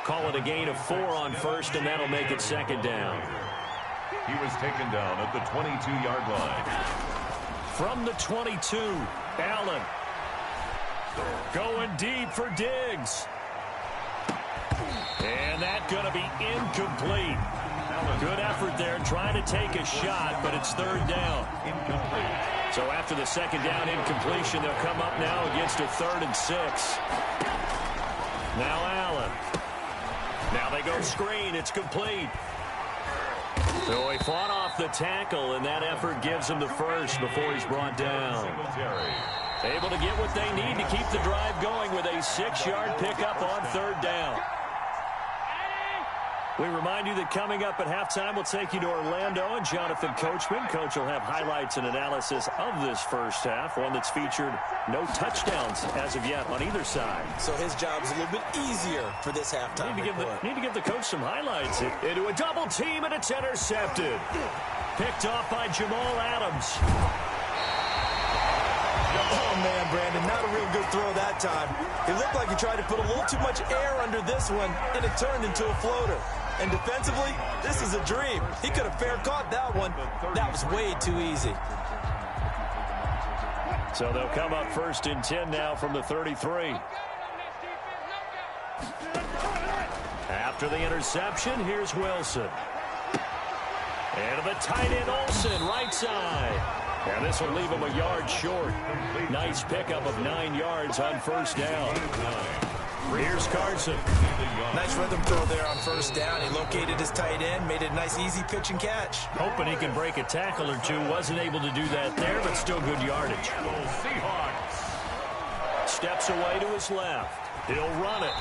Call it a gain of 4 on first, and that'll make it second down. He was taken down at the 22-yard line. From the 22, Allen. Going deep for Diggs. And that's going to be incomplete. Good effort there trying to take a shot, but it's third down. Incomplete. So after the second down incompletion, they'll come up now against a 3rd and 6. Now Allen. Now they go screen. It's complete. So he fought off the tackle, and that effort gives him the first before he's brought down. Able to get what they need to keep the drive going with a 6-yard pickup on third down. We remind you that coming up at halftime, we'll take you to Orlando and Jonathan Coachman. Coach will have highlights and analysis of this first half, one that's featured no touchdowns as of yet on either side. So his job's a little bit easier for this halftime report. Need to give the coach some highlights. Into a double team, and it's intercepted. Picked off by Jamal Adams. Oh, man, Brandon, not a real good throw that time. It looked like he tried to put a little too much air under this one, and it turned into a floater. And defensively, this is a dream. He could have fair caught that one. That was way too easy. So they'll come up 1st and 10 now from the 33. After the interception, here's Wilson. And the tight end Olsen, right side. And this will leave him a yard short. Nice pickup of 9 yards on first down. Here's Carson. Nice rhythm throw there on first down. He located his tight end, made it a nice easy pitch and catch. Hoping he can break a tackle or two. Wasn't able to do that there, but still good yardage. Seahawks. Steps away to his left. He'll run it.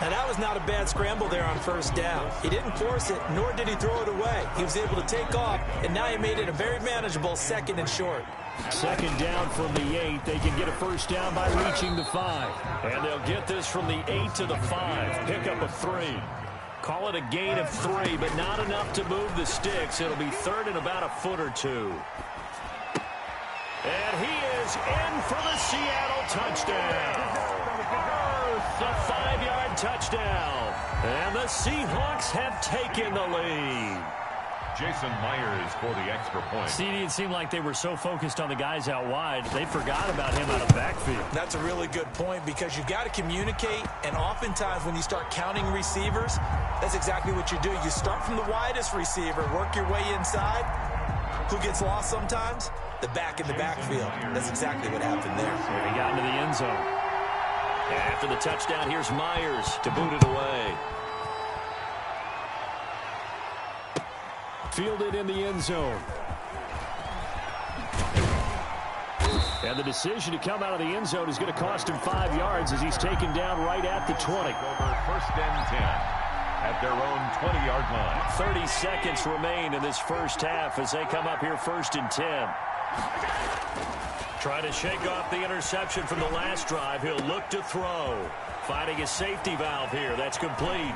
And that was not a bad scramble there on first down. He didn't force it, nor did he throw it away. He was able to take off, and now he made it a very manageable 2nd and short. Second down from the 8. They can get a first down by reaching the 5. And they'll get this from the 8 to the 5. Pickup of 3. Call it a gain of 3, but not enough to move the sticks. It'll be 3rd and about a foot or 2. And he is in for the Seattle touchdown. A 5-yard touchdown. And the Seahawks have taken the lead. Jason Myers for the extra point. CD, it seemed like they were so focused on the guys out wide, they forgot about him out of backfield. That's a really good point because you've got to communicate, and oftentimes when you start counting receivers, that's exactly what you do. You start from the widest receiver, work your way inside. Who gets lost sometimes? The back in the backfield. That's exactly what happened there. And he got into the end zone. After the touchdown, here's Myers to boot it away. Fielded in the end zone. And the decision to come out of the end zone is going to cost him 5 yards as he's taken down right at the 20. Over 1st and 10 at their own 20-yard line. 30 seconds remain in this first half as they come up here 1st and 10. Trying to shake off the interception from the last drive. He'll look to throw. Finding his safety valve here. That's complete.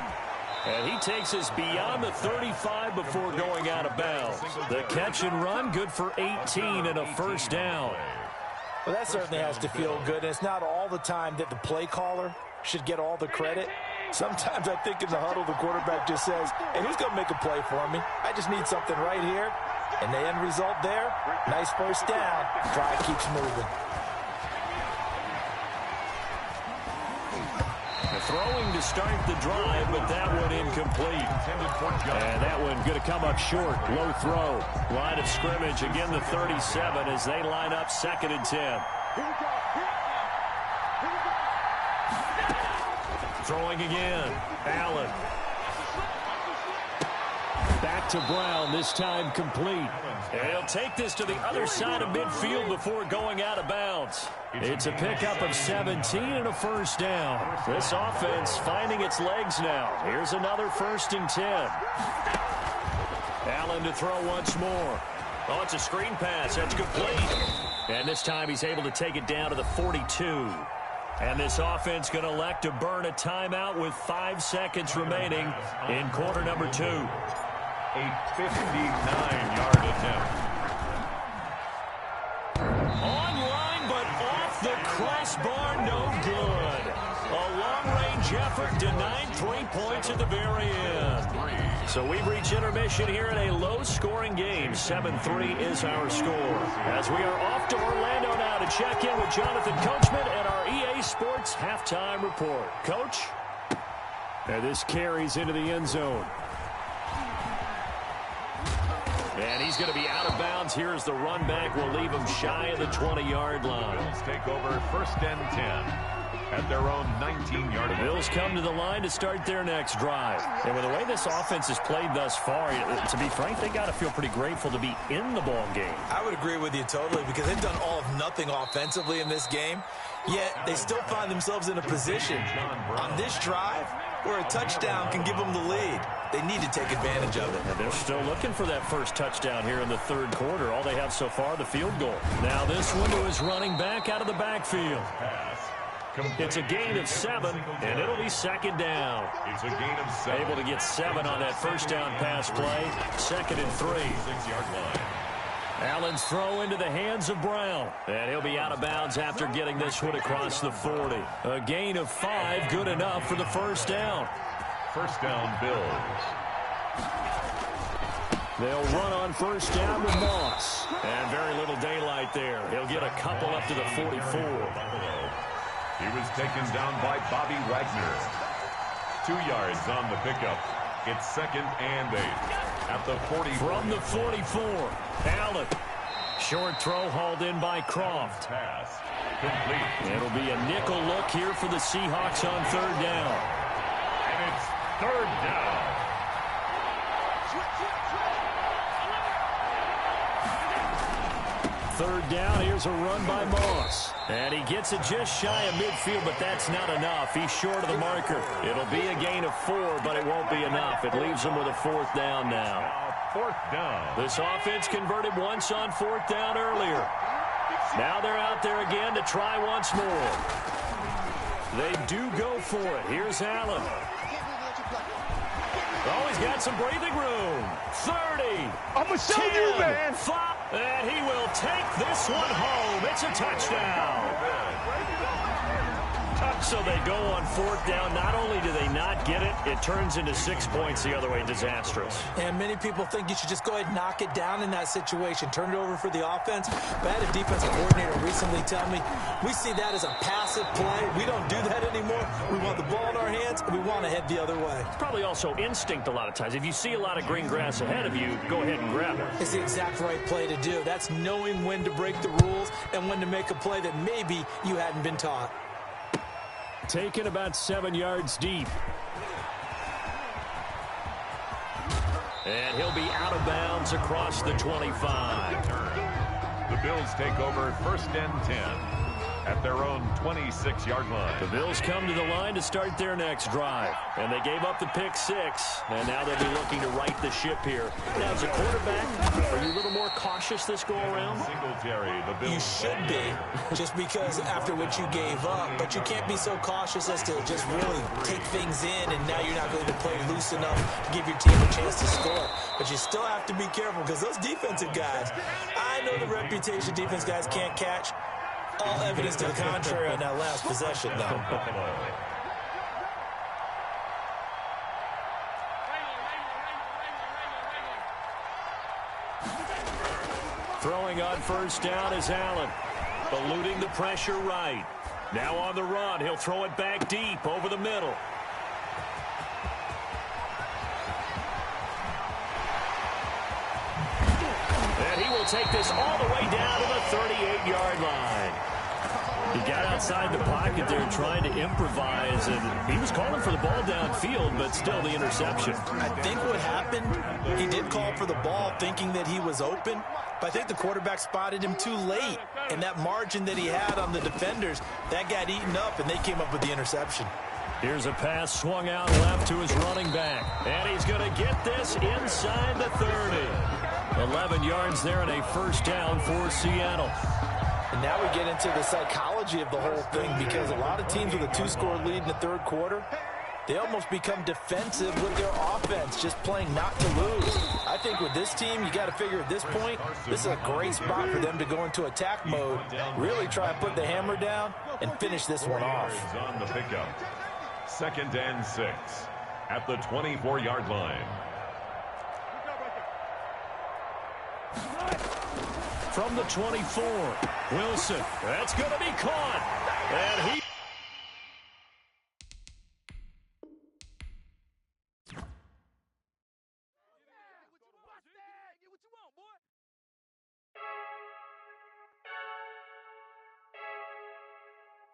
And he takes us beyond the 35 before going out of bounds. The catch and run, good for 18 and a first down. Well, that certainly has to feel good. And it's not all the time that the play caller should get all the credit. Sometimes I think in the huddle, the quarterback just says, hey, who's going to make a play for me? I just need something right here. And the end result there, nice first down. Drive keeps moving. Throwing to start the drive, but that one incomplete. And that one going to come up short. Low throw. Line of scrimmage, again the 37 as they line up 2nd and 10. Throwing again. Allen. Back to Brown, this time complete. And he'll take this to the other side of midfield before going out of bounds. It's a pickup of 17 and a first down. This offense finding its legs now. Here's another 1st and 10. Allen to throw once more. Oh, it's a screen pass. That's complete. And this time he's able to take it down to the 42. And this offense going to elect to burn a timeout with 5 seconds remaining in quarter number 2. A 59-yard attempt. Online, but off the crossbar, no good. A long-range Huge effort, denied 3 points at the very end. So we've reached intermission here in a low-scoring game. 7-3 is our score. As we are off to Orlando now to check in with Jonathan Coachman and our EA Sports halftime report. Coach? And this carries into the end zone. And he's going to be out of bounds here as the run back will leave him shy of the 20-yard line. Bills take over 1st and 10 at their own 19-yard line. The Bills come to the line to start their next drive. And with the way this offense has played thus far, to be frank, they got to feel pretty grateful to be in the ball game. I would agree with you totally because they've done all of nothing offensively in this game, yet they still find themselves in a position on this drive where a touchdown can give them the lead. They need to take advantage of it. And they're still looking for that first touchdown here in the third quarter. All they have so far, the field goal. Now this one to his running back out of the backfield. It's a gain of 7, and it'll be 2nd down. It's a gain of 7. Able to get 7 on that first down pass play. 2nd and 3. 6-yard line. Allen's throw into the hands of Brown. And he'll be out of bounds after getting this one across the 40. A gain of 5, good enough for the first down. First down, Bills. They'll run on first down with Moss. And very little daylight there. He'll get a couple up to the 44. He was taken down by Bobby Wagner. 2 yards on the pickup. It's 2nd and 8 at the 40. From the 44, Allen. Short throw hauled in by Croft. Pass complete. It'll be a nickel look here for the Seahawks on 3rd down. And it's 3rd down. Third down, here's a run by Moss. And he gets it just shy of midfield, but that's not enough. He's short of the marker. It'll be a gain of 4, but it won't be enough. It leaves him with a 4th down now. 4th down. This offense converted once on 4th down earlier. Now they're out there again to try once more. They do go for it. Here's Allen. Oh, he's got some breathing room. 30. I'm going to show you, man. 5. And he will take this one home. It's a touchdown. So they go on 4th down. Not only do they not get it, it turns into 6 points the other way. Disastrous. And many people think you should just go ahead and knock it down in that situation. Turn it over for the offense. But I had a defensive coordinator recently tell me, we see that as a passive play. We don't do that anymore. We want the ball in our hands, and we want to head the other way. It's probably also instinct a lot of times. If you see a lot of green grass ahead of you, go ahead and grab it. It's the exact right play to do. That's knowing when to break the rules and when to make a play that maybe you hadn't been taught. Taken about 7 yards deep. And he'll be out of bounds across the 25. The Bills take over 1st and 10 at their own 26-yard line. The Bills come to the line to start their next drive. And they gave up the pick 6. And now they'll be looking to right the ship here. Now, as a quarterback, are you a little more cautious this go-around? Singletary, the Bills. You should be, just because after what you gave up. But you can't be so cautious as to just really take things in, and now you're not going to play loose enough to give your team a chance to score. But you still have to be careful because those defensive guys, I know the reputation defense guys can't catch. All evidence to the contrary on that last possession, though. Throwing on first down is Allen. Eluding the pressure right. Now on the run. He'll throw it back deep over the middle. And he will take this all the way down to the 38-yard line. He got outside the pocket there trying to improvise, and he was calling for the ball downfield, but still the interception. I think what happened, he did call for the ball thinking that he was open, but I think the quarterback spotted him too late, and that margin that he had on the defenders, that got eaten up, and they came up with the interception. Here's a pass swung out left to his running back, and he's going to get this inside the 30. 11 yards there and a first down for Seattle. And now we get into the psychology of the whole thing, because a lot of teams with a 2-score lead in the third quarter, they almost become defensive with their offense, just playing not to lose. I think with this team, you got to figure at this point, this is a great spot for them to go into attack mode, really try and put the hammer down and finish this one off. On the pickup. 2nd and 6 at the 24-yard line. From the 24, Wilson. That's going to be caught. And he...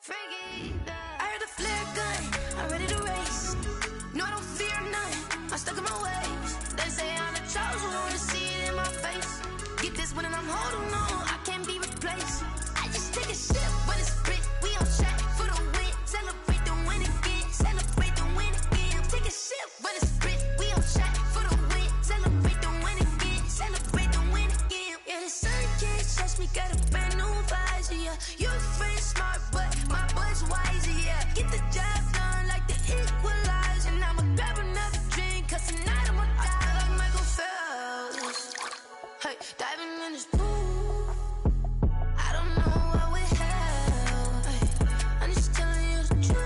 Frankie, I heard the flare gun, I'm ready to race. No, I don't fear none, I'm stuck in my ways. They say I'm the chosen one, see it in my face. Get this one and I'm holding on, I can't be replaced. I just take a sip, but it's spit, we on track for the win. Celebrate the win again, celebrate the win again. Take a sip, but it's spit, we on track for the win. Celebrate the win again, celebrate the win again. Yeah, the sun can't touch me, got a brand new visor, yeah. Your friend's smart, but my boy's wiser, yeah. Get the job done like the equalizer. And I'ma grab another drink, cause tonight I'ma die like Michael Phelps. Hey, diving in this pool, I don't know what we have. Hey, I'm just telling you the truth.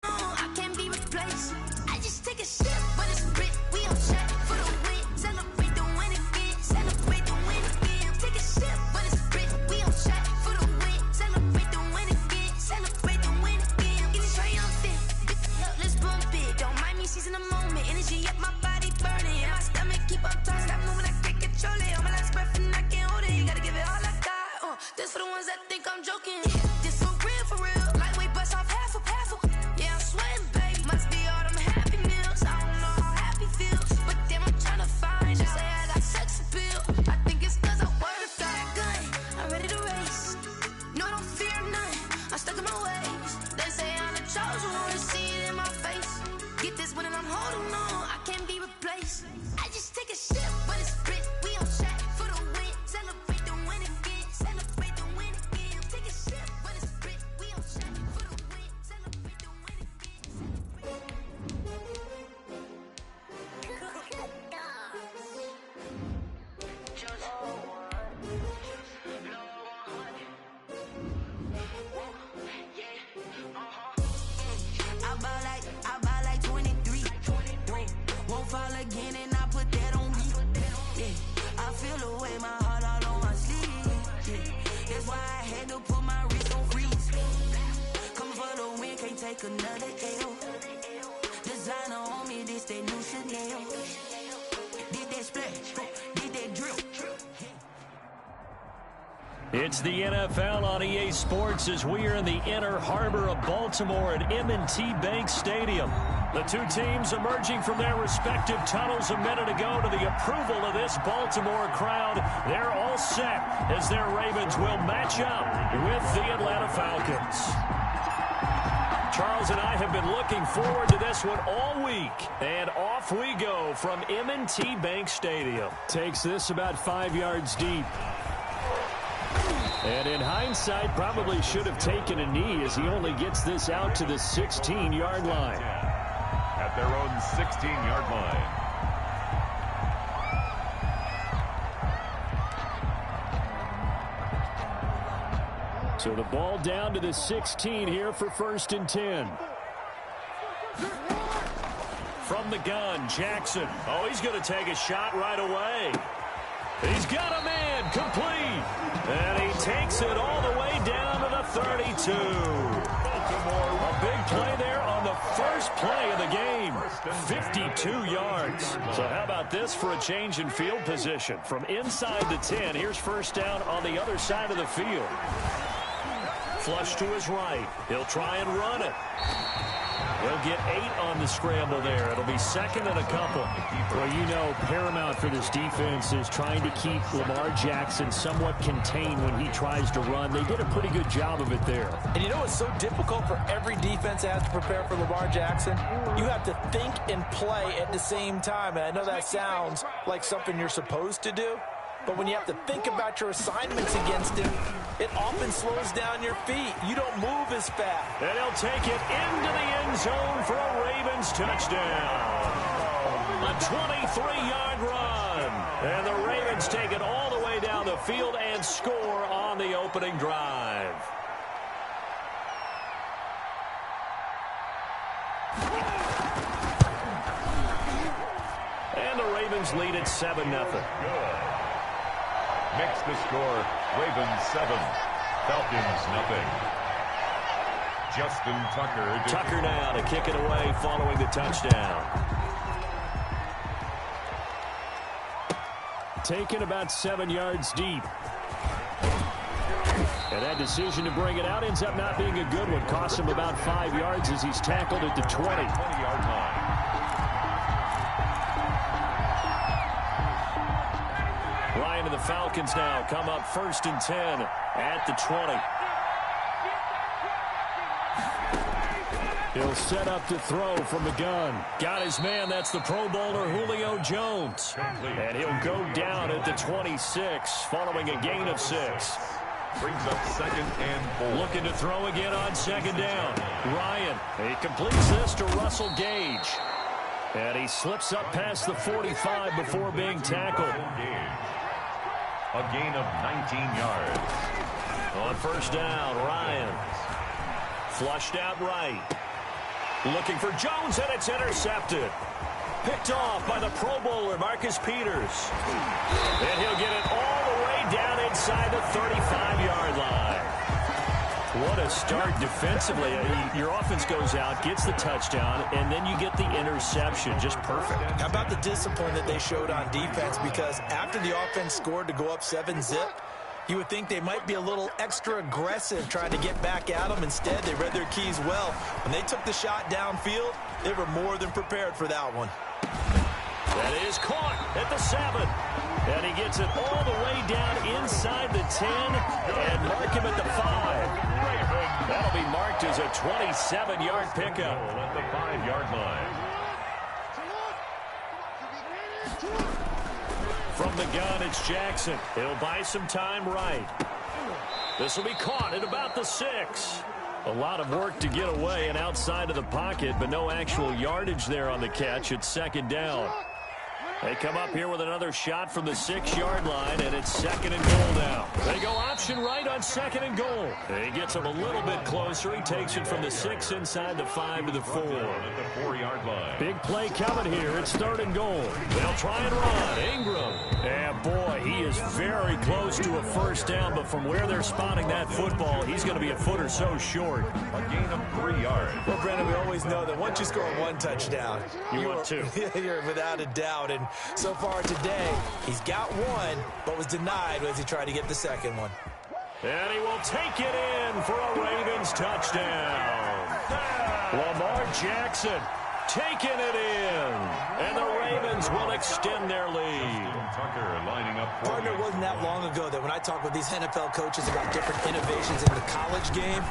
I can't be replaced. I just take a sip, but it's spit. We on track for the win. Celebrate the win again. Celebrate the win again. Take a sip, but it's spit. We on track for the win. Celebrate the win again. Celebrate the win again. Get it triumphant. Let's bump it. Don't mind me, she's in the moment. Energy up, my body burning. My stomach keep up tight. Stop moving, I can't control it. On my last breath and I can't hold it. You gotta give it all I got. This for the ones that think I'm joking. This for real, for real. Lightweight bust off half a half a. Yeah, I'm sweating, babe. Must be all them happy meals. I don't know how happy feels, but damn, I'm tryna find. She say I got sex appeal. I think it's cause I work a fat gun. I'm ready to race. No, I don't fear none. I'm stuck in my ways. They say I'm the chosen one, see it in my face. Get this one and I'm holding on. I can't be replaced. I just take a sip, but it's spit. We on track for the win. Celebrate the win again. Celebrate the win again. Take a sip, but it's spit. We on track for the win. Celebrate the win again. I buy like 23. Won't fall again and I put that on me. Yeah, I feel the way, my heart all on my sleeve. Yeah, that's why I had to put my wrist on freeze. Coming for the win, can't take another L. Designer on me, this that new Chanel. Did that splash, did that drill. It's the NFL on EA Sports as we are in the inner harbor of Baltimore at M&T Bank Stadium. The two teams emerging from their respective tunnels a minute ago to the approval of this Baltimore crowd. They're all set as their Ravens will match up with the Atlanta Falcons. Charles and I have been looking forward to this one all week. And off we go from M&T Bank Stadium. Takes this about 5 yards deep. And in hindsight, probably should have taken a knee as he only gets this out to the 16-yard line. At their own 16-yard line. So the ball down to the 16 here for 1st and 10. From the gun, Jackson. Oh, he's going to take a shot right away. He's got a man, complete. And he takes it all the way down to the 32. A big play there on the first play of the game. 52 yards. So how about this for a change in field position? From inside the 10, here's 1st down on the other side of the field. Flush to his right. He'll try and run it. He'll get 8 on the scramble there. It'll be 2nd and a couple. Well, you know, paramount for this defense is trying to keep Lamar Jackson somewhat contained when he tries to run. They did a pretty good job of it there. And you know it's so difficult for every defense that has to prepare for Lamar Jackson? You have to think and play at the same time. And I know that sounds like something you're supposed to do. But when you have to think about your assignments against him, it often slows down your feet. You don't move as fast. And he'll take it into the end zone for a Ravens touchdown. A 23-yard run. And the Ravens take it all the way down the field and score on the opening drive. And the Ravens lead at 7-0. Makes the score Ravens 7, Falcons nothing. Justin Tucker. Tucker now to kick it away following the touchdown. Taken about 7 yards deep. And that decision to bring it out ends up not being a good one. Costs him about 5 yards as he's tackled at the 20-yard line. Ryan and the Falcons now come up 1st and 10 at the 20. He'll set up to throw from the gun. Got his man. That's the Pro Bowler Julio Jones. And he'll go down at the 26 following a gain of 6. Brings up 2nd and 4. Looking to throw again on 2nd down. Ryan, he completes this to Russell Gage. And he slips up past the 45 before being tackled. A gain of 19 yards. On 1st down, Ryan. Flushed out right. Looking for Jones, and it's intercepted. Picked off by the Pro Bowler, Marcus Peters. And he'll get it all the way down inside the 35-yard line. What a start defensively. Your offense goes out, gets the touchdown, and then you get the interception. Just perfect. How about the discipline that they showed on defense? Because after the offense scored to go up 7-0, you would think they might be a little extra aggressive trying to get back at them. Instead, they read their keys well. When they took the shot downfield, they were more than prepared for that one. That is caught at the 7. And he gets it all the way down inside the 10 and mark him at the 5. That'll be marked as a 27-yard pickup. At the 5-yard line. From the gun, it's Jackson. He'll buy some time right. This will be caught at about the 6. A lot of work to get away and outside of the pocket, but no actual yardage there on the catch. It's 2nd down. They come up here with another shot from the 6-yard line, and it's 2nd and goal now. They go option right on 2nd and goal. He gets him a little bit closer. He takes it from the 6 inside the 5 to the 4. At the 4-yard line. Big play coming here. It's 3rd and goal. They'll try and run. Ingram. And boy, he is very close to a 1st down, but from where they're spotting that football, he's going to be a foot or so short. A gain of 3 yards. Well, Brandon, we always know that once you score 1 touchdown, You want 2. You're without a doubt. And so far today, he's got 1, but was denied as he tried to get the 2nd one. And he will take it in for a Ravens touchdown. Lamar Jackson taking it in. And the Ravens will extend their lead. Tucker lining up. Partner, it wasn't that long ago that when I talk with these NFL coaches about different innovations in the college game,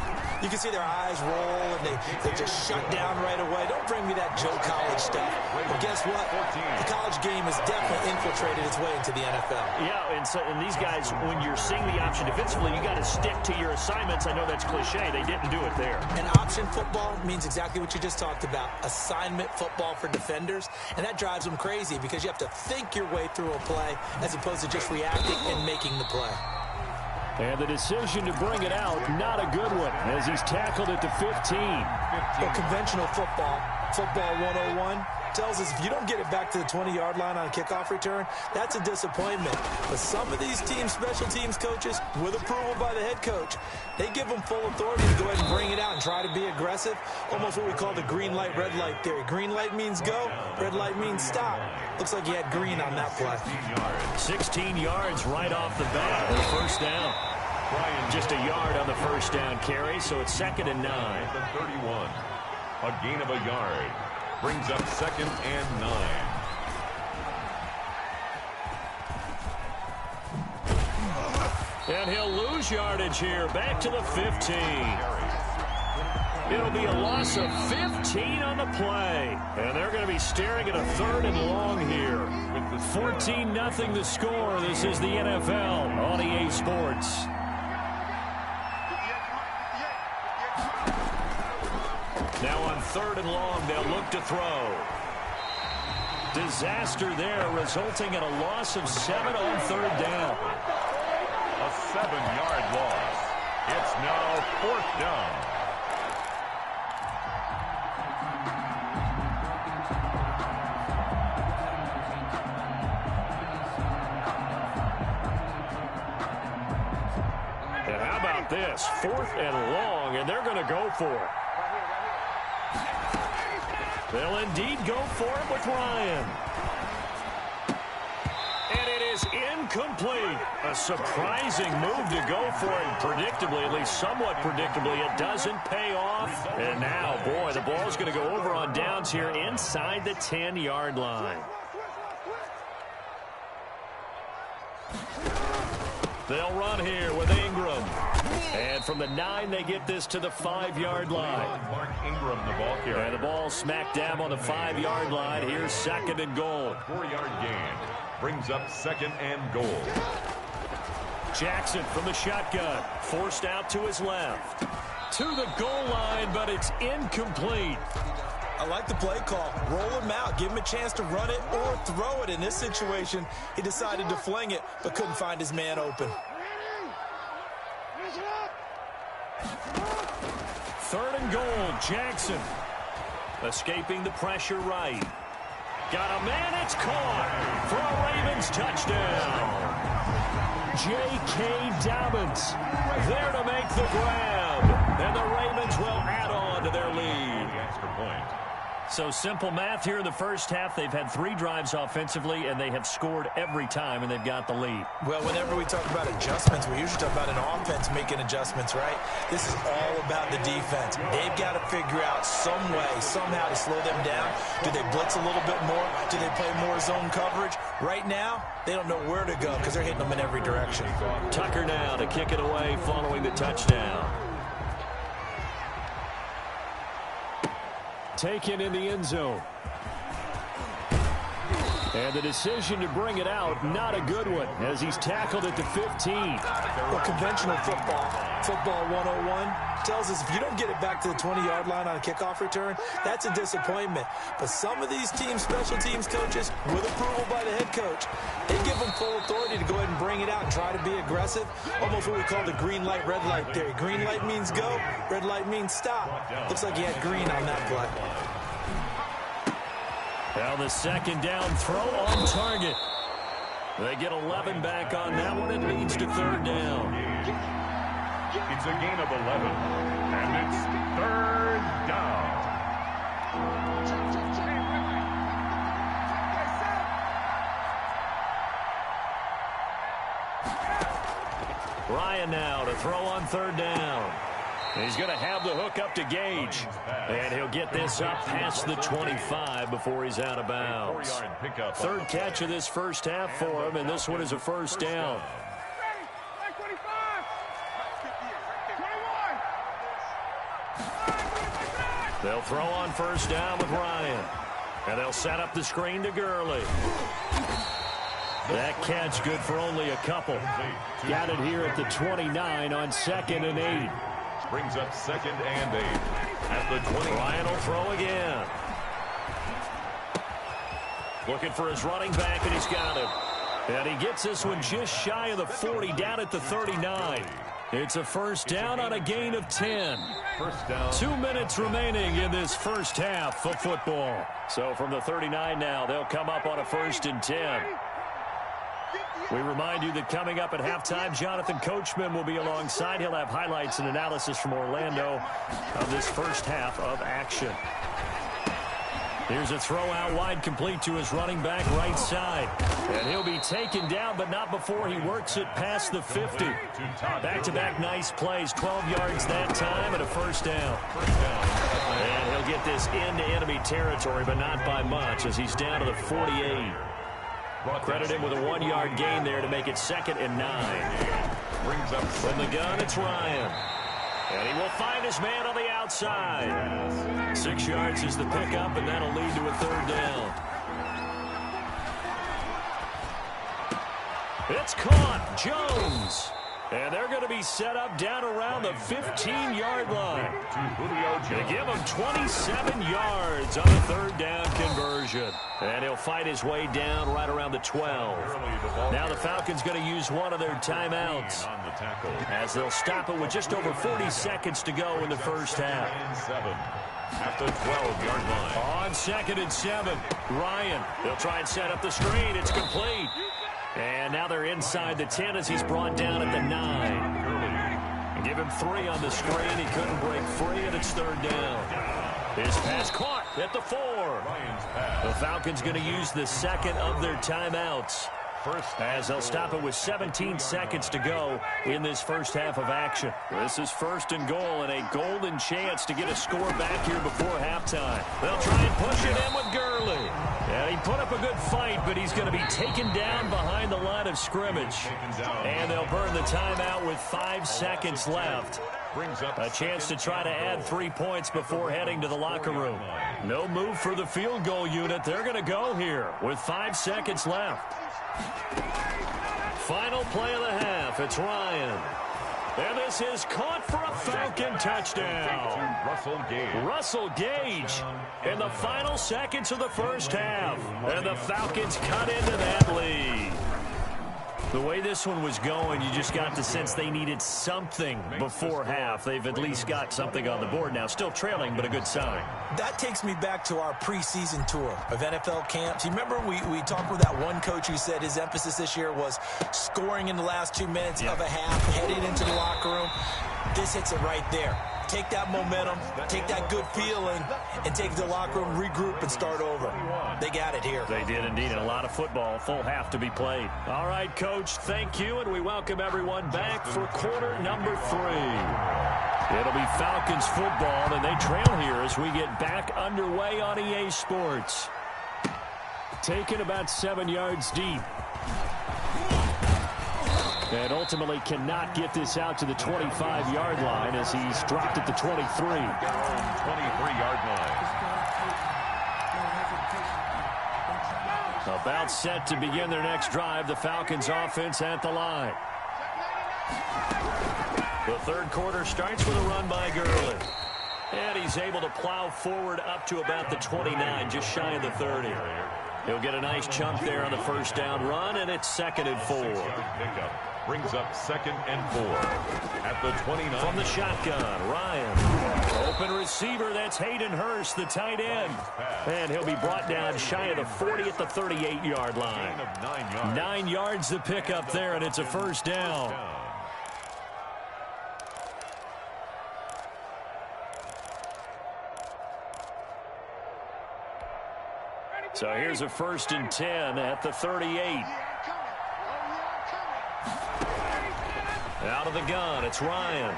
you can see their eyes roll and they just shut down right away. Don't bring me that Joe College stuff. But guess what? The college game has definitely infiltrated its way into the NFL. Yeah, and these guys, when you're seeing the option defensively, you got to stick to your assignments. I know that's cliche. They didn't do it there. And option football means exactly what you just talked about. Assignment football for defenders. And that drives them crazy because you have to think your way through a play as opposed to just reacting and making the play. And the decision to bring it out, not a good one, as he's tackled at the 15. Well, conventional football 101, tells us if you don't get it back to the 20-yard line on a kickoff return, that's a disappointment. But some of these special teams coaches, with approval by the head coach, they give them full authority to go ahead and bring it out and try to be aggressive. Almost what we call the green light, red light theory. Green light means go, red light means stop. Looks like he had green on that play. 16 yards right off the bat on the 1st down. Just a yard on the 1st down carry, so it's 2nd and 9. The 31. A gain of a yard. Brings up 2nd and 9. And he'll lose yardage here. Back to the 15. It'll be a loss of 15 on the play. And they're going to be staring at a 3rd and long here. 14-0 the score. This is the NFL on EA Sports. Now on 3rd and long, they'll look to throw. Disaster there, resulting in a loss of 7 on third down. A 7-yard loss. It's now 4th down. And how about this? 4th and long, and they're going to go for it. They'll indeed go for it with Ryan. And it is incomplete. A surprising move to go for it. Predictably, at least somewhat predictably, it doesn't pay off. And now, boy, the ball's going to go over on downs here inside the 10-yard line. They'll run here with Ingram. And from the 9, they get this to the 5-yard line. Mark Ingram, the ball carrier. And the ball smacked down on the 5-yard line. Here's 2nd and goal. 4-yard gain. Brings up 2nd and goal. Jackson from the shotgun. Forced out to his left. To the goal line, but it's incomplete. I like the play call. Roll him out. Give him a chance to run it or throw it. In this situation, he decided to fling it, but couldn't find his man open. 3rd and goal, Jackson. Escaping the pressure right. Got a man, it's caught for a Ravens touchdown. J.K. Dobbins there to make the grab. And the Ravens will add on to their lead. The extra point. So simple math here in the first half. They've had 3 drives offensively, and they have scored every time, and they've got the lead. Well, whenever we talk about adjustments, we usually talk about an offense making adjustments, right? This is all about the defense. They've got to figure out some way, somehow to slow them down. Do they blitz a little bit more? Do they play more zone coverage? Right now, they don't know where to go because they're hitting them in every direction. Tucker now to kick it away following the touchdown. Taken in the end zone. And the decision to bring it out, not a good one, as he's tackled at the 15. Well, conventional football 101, tells us if you don't get it back to the 20-yard line on a kickoff return, that's a disappointment. But some of these teams, special teams coaches, with approval by the head coach, they give them full authority to go ahead and bring it out and try to be aggressive. Almost what we call the green light, red light theory. Green light means go, red light means stop. Looks like he had green on that play. Now the 2nd down throw on target. They get 11 back on that one. It leads to 3rd down. It's a gain of 11, and it's 3rd down. Ryan now to throw on 3rd down. He's going to have the hook up to Gage. And he'll get this up past the 25 before he's out of bounds. 3rd catch of this first half for him, and this one is a 1st down. They'll throw on 1st down with Ryan. And they'll set up the screen to Gurley. That catch good for only a couple. Got it here at the 29 on 2nd and 8. Brings up 2nd and 8 at the 20. Ryan will throw again. Looking for his running back, and he's got him. And he gets this one just shy of the 40, down at the 39. It's a 1st down on a gain of 10. 1st down. 2 minutes remaining in this first half of football. So from the 39 now, they'll come up on a 1st and 10. We remind you that coming up at halftime, Jonathan Coachman will be alongside. He'll have highlights and analysis from Orlando of this first half of action. Here's a throw out wide, complete to his running back right side. And he'll be taken down, but not before he works it past the 50. Back-to-back nice plays, 12 yards that time, and a 1st down. And he'll get this into enemy territory, but not by much, as he's down to the 48. Credit him with a 1-yard gain there to make it 2nd and 9. Brings up from the gun, it's Ryan. And he will find his man on the outside. 6 yards is the pickup, and that'll lead to a 3rd down. It's caught. Jones. And they're going to be set up down around the 15-yard line. They give him 27 yards on the third down conversion. And he'll fight his way down right around the 12. Now the Falcons going to use one of their timeouts, as they'll stop it with just over 40 seconds to go in the first half. At the 12-yard line. On 2nd and 7, Ryan. They'll try and set up the screen. It's complete. And now they're inside the 10 as he's brought down at the 9. Give him 3 on the screen. He couldn't break free, and it's third down. His pass caught at the 4. The Falcons going to use the second of their timeouts, as they'll stop it with 17 seconds to go in this first half of action. This is 1st and goal, and a golden chance to get a score back here before halftime. They'll try and push it in with Gurley. And he put up a good fight, but he's going to be taken down behind the line of scrimmage. And they'll burn the timeout with 5 seconds left. A chance to try to add 3 points before heading to the locker room. No move for the field goal unit. They're going to go here with 5 seconds left. Final play of the half. It's Ryan. And this is caught for a Falcon touchdown. Russell Gage in the final seconds of the first half. And the Falcons cut into that lead. The way this one was going, you just got the sense they needed something before half. They've at least got something on the board now. Still trailing, but a good sign. That takes me back to our preseason tour of NFL camps. You remember we talked with that one coach who said his emphasis this year was scoring in the last 2 minutes of a half, heading into the locker room. This hits it right there. Take that momentum, take that good feeling, and take it to the locker room, regroup, and start over. They got it here. They did indeed, and a lot of football, full half to be played. All right, Coach, thank you, and we welcome everyone back for quarter number 3. It'll be Falcons football, and they trail here as we get back underway on EA Sports. Taken about 7 yards deep. And ultimately cannot get this out to the 25-yard line as he's dropped at the 23. 23-yard line. About set to begin their next drive. The Falcons offense at the line. The third quarter starts with a run by Gurley. And he's able to plow forward up to about the 29, just shy of the 30. He'll get a nice chunk there on the first down run, and it's 2nd and 4. Brings up 2nd and 4 at the 29. From the shotgun, Ryan. Open receiver, that's Hayden Hurst, the tight end. And he'll be brought down shy of the 40 at the 38-yard line. 9 yards to pick up there, and it's a first down. So here's a 1st and 10 at the 38. Out of the gun, it's Ryan.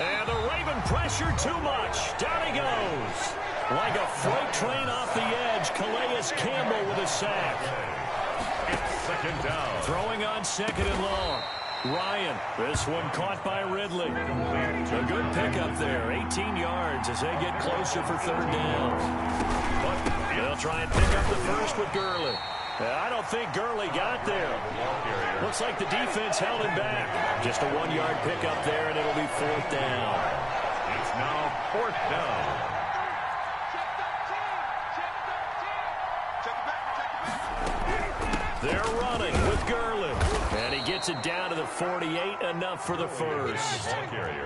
And the Raven pressure too much. Down he goes. Like a freight train off the edge, Calais Campbell with a sack. It's 2nd down. Throwing on 2nd and long. Ryan, this one caught by Ridley. A good pickup there, 18 yards as they get closer for 3rd down. But they'll try and pick up the first with Gurley. I don't think Gurley got there. Looks like the defense held him back. Just a 1-yard pickup there, and it'll be 4th down. It's now 4th down. They're running with Gurley. And he gets it down to the 48, enough for the first.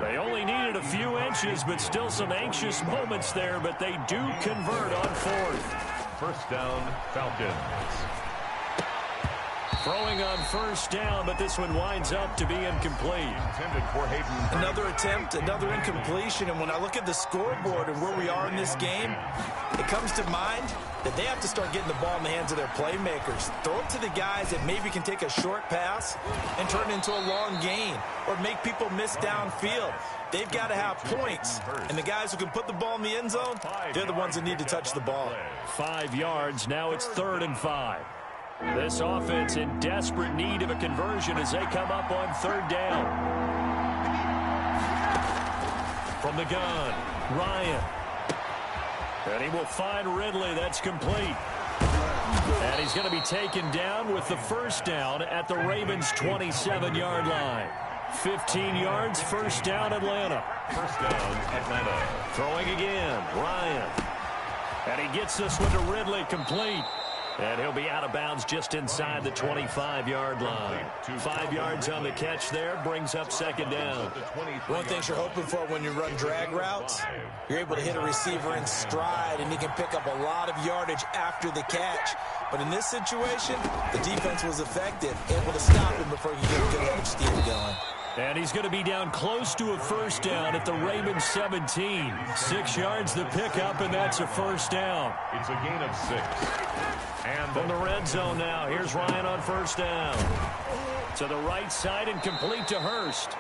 They only needed a few inches, but still some anxious moments there, but they do convert on 4th. First down, Falcons. Throwing on first down, but this one winds up to be incomplete. Intended for Hayden. Another attempt, another incompletion, and when I look at the scoreboard and where we are in this game, it comes to mind that they have to start getting the ball in the hands of their playmakers. Throw it to the guys that maybe can take a short pass and turn it into a long gain or make people miss downfield. They've got to have points, and the guys who can put the ball in the end zone, they're the ones that need to touch the ball. 5 yards, now it's 3rd and 5. This offense in desperate need of a conversion as they come up on 3rd down. From the gun, Ryan. And he will find Ridley. That's complete. And he's going to be taken down with the first down at the Ravens' 27-yard line. 15 yards, first down, Atlanta. First down, Atlanta. Throwing again, Ryan. And he gets this one to Ridley, complete. And he'll be out of bounds just inside the 25-yard line. 5 yards on the catch there, brings up second down. One thing you're hoping for when you run drag routes, you're able to hit a receiver in stride, and he can pick up a lot of yardage after the catch. But in this situation, the defense was effective, able to stop him before he could get a good edge steal going. And he's going to be down close to a first down at the Ravens 17. 6 yards the pickup, and that's a first down. It's a gain of 6. And from the red zone now, here's Ryan on first down. To the right side and complete to Hurst.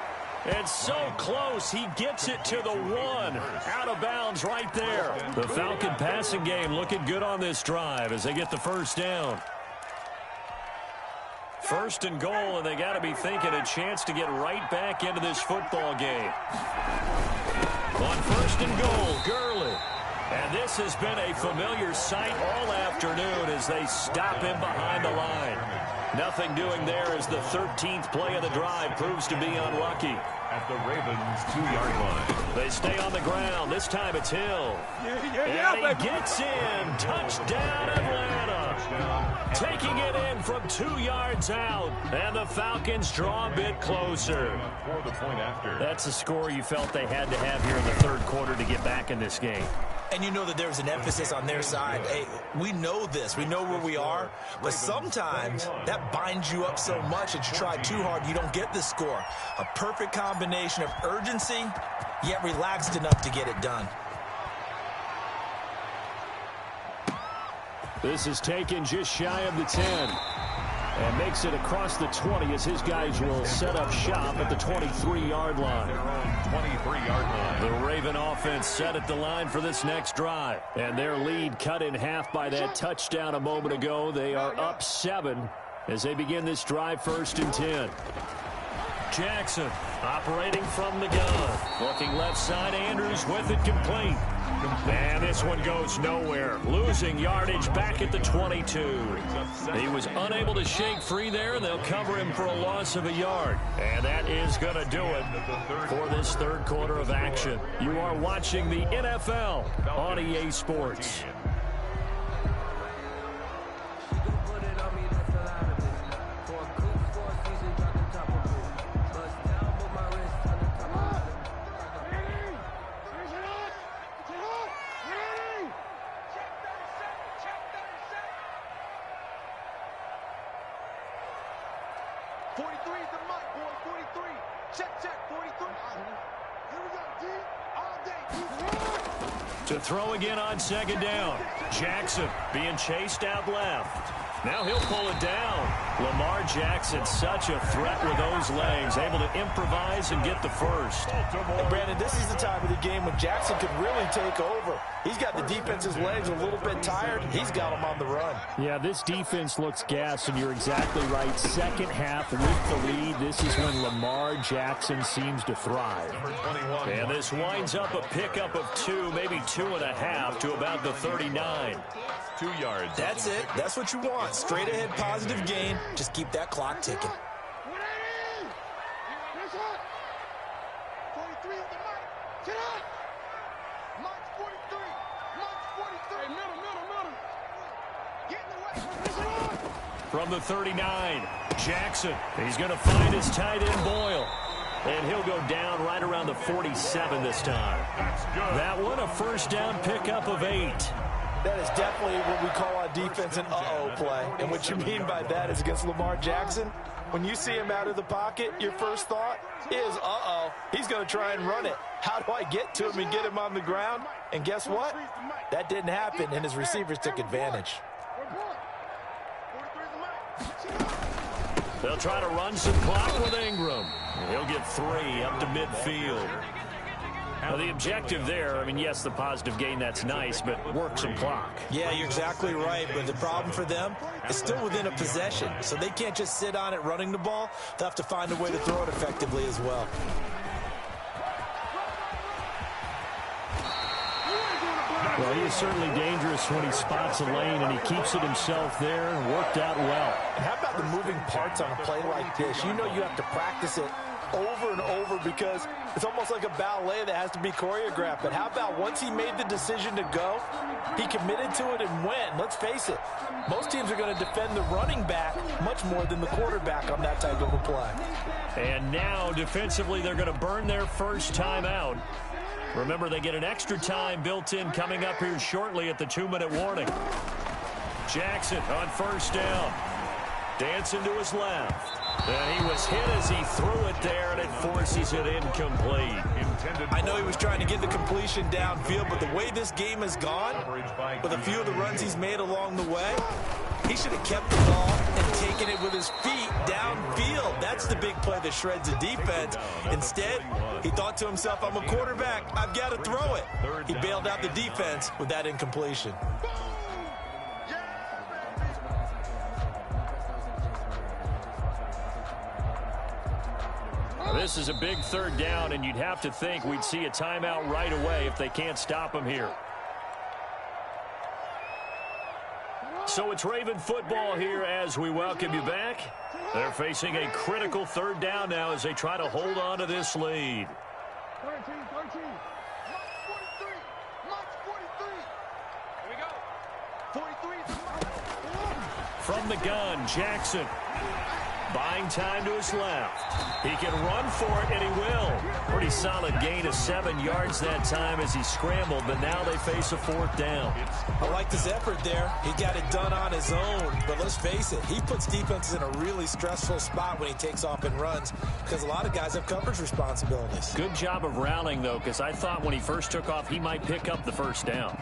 It's so close, he gets it to the 1. Out of bounds right there. The Falcon passing game looking good on this drive as they get the first down. First and goal, and they got to be thinking a chance to get right back into this football game. On first and goal, Gurley. And this has been a familiar sight all afternoon as they stop him behind the line. Nothing doing there as the 13th play of the drive proves to be unlucky. At the Ravens' 2-yard line. They stay on the ground. This time it's Hill. And he gets in. Touchdown, Atlanta. Taking it in from 2 yards out. And the Falcons draw a bit closer. For the point after. That's a score you felt they had to have here in the third quarter to get back in this game. And you know that there's an emphasis on their side. Hey, we know this. We know where we are. But sometimes that binds you up so much that you try too hard, you don't get the score. A perfect combination of urgency, yet relaxed enough to get it done. This is taken just shy of the 10. And makes it across the 20 as his guys will set up shop at the 23-yard line. Their own 23-yard line. The Raven offense set at the line for this next drive. And their lead cut in half by that touchdown a moment ago. They are up 7 as they begin this drive, first and 10. Jackson operating from the gun. Looking left side, Andrews with it, complete. And this one goes nowhere. Losing yardage back at the 22. He was unable to shake free there, and they'll cover him for a loss of a yard. And that is going to do it for this third quarter of action. You are watching the NFL on EA Sports. To throw again on second down. Jackson being chased out left. Now he'll pull it down. Lamar Jackson, such a threat with those legs, able to improvise and get the first. And Brandon, this is the time of the game when Jackson could really take over. He's got the defense's legs a little bit tired. He's got them on the run. Yeah, this defense looks gassed, and you're exactly right. Second half with the lead, this is when Lamar Jackson seems to thrive. And this winds up a pickup of 2, maybe 2.5 to about the 39. 2 yards. That's it. That's what you want. Straight ahead positive gain. Just keep that clock ticking. From the 39, Jackson. He's going to find his tight end, Boyle. And he'll go down right around the 47 this time. That's good. That one, a first down pickup of 8. That is definitely what we call on defense an uh-oh play. And what you mean by that is against Lamar Jackson, when you see him out of the pocket, your first thought is, uh-oh, he's going to try and run it. How do I get to him and get him on the ground? And guess what? That didn't happen, and his receivers took advantage. They'll try to run some clock with Ingram. He'll get 3 up to midfield. Now, the objective there, I mean, yes, the positive gain, that's nice, but work some clock. Yeah, you're exactly right, but the problem for them is still within a possession, so they can't just sit on it running the ball. They'll have to find a way to throw it effectively as well. Well, he is certainly dangerous when he spots a lane, and he keeps it himself there and worked out well. And how about the moving parts on a play like this? You know you have to practice it over and over because it's almost like a ballet that has to be choreographed. But how about once he made the decision to go, he committed to it and went. Let's face it, most teams are going to defend the running back much more than the quarterback on that type of a play. And now, defensively, they're going to burn their first time out. Remember, they get an extra time built in coming up here shortly at the 2-minute warning. Jackson on first down. Dancing to his left. And he was hit as he threw it there, and it forces it incomplete. I know he was trying to get the completion downfield, but the way this game has gone, with a few of the runs he's made along the way, he should have kept the ball and taken it with his feet downfield. That's the big play that shreds the defense. Instead, he thought to himself, I'm a quarterback, I've got to throw it. He bailed out the defense with that incompletion. This is a big third down, and you'd have to think we'd see a timeout right away if they can't stop him here. So it's Raven football here as we welcome you back. They're facing a critical third down now as they try to hold on to this lead. 13. March 43. March 43. Here we go. 43. From the gun, Jackson. Buying time to his left. He can run for it, and he will. Pretty solid gain of 7 yards that time as he scrambled, but now they face a fourth down. I liked his effort there. He got it done on his own, but let's face it, he puts defenses in a really stressful spot when he takes off and runs because a lot of guys have coverage responsibilities. Good job of rallying, though, because I thought when he first took off, he might pick up the first down.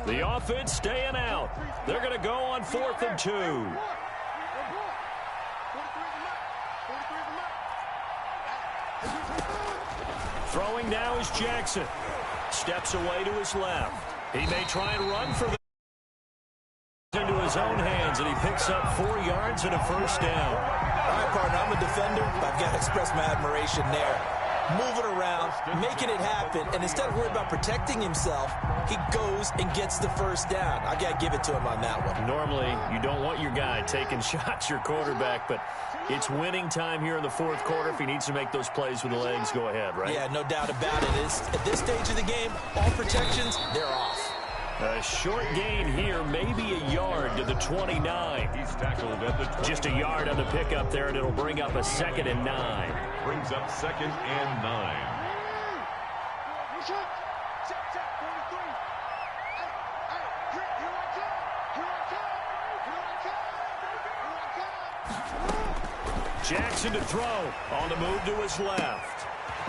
The offense staying out. They're going to go on 4th and 2. Throwing now is Jackson. Steps away to his left. He may try and run for the into his own hands, and he picks up 4 yards and a first down. All right, partner, I'm a defender. I've got to express my admiration there. Moving around, making it happen, and instead of worrying about protecting himself, he goes and gets the first down. I got to give it to him on that one. Normally, you don't want your guy taking shots, your quarterback, but it's winning time here in the fourth quarter. If he needs to make those plays with the legs, go ahead, right? Yeah, no doubt about it. At this stage of the game, all protections, they're off. A short gain here, maybe a yard to the 29. He's tackled at the 20. Just a yard on the pickup there, and it'll bring up a 2nd and 9. Brings up 2nd and 9. Jackson to throw. On the move to his left.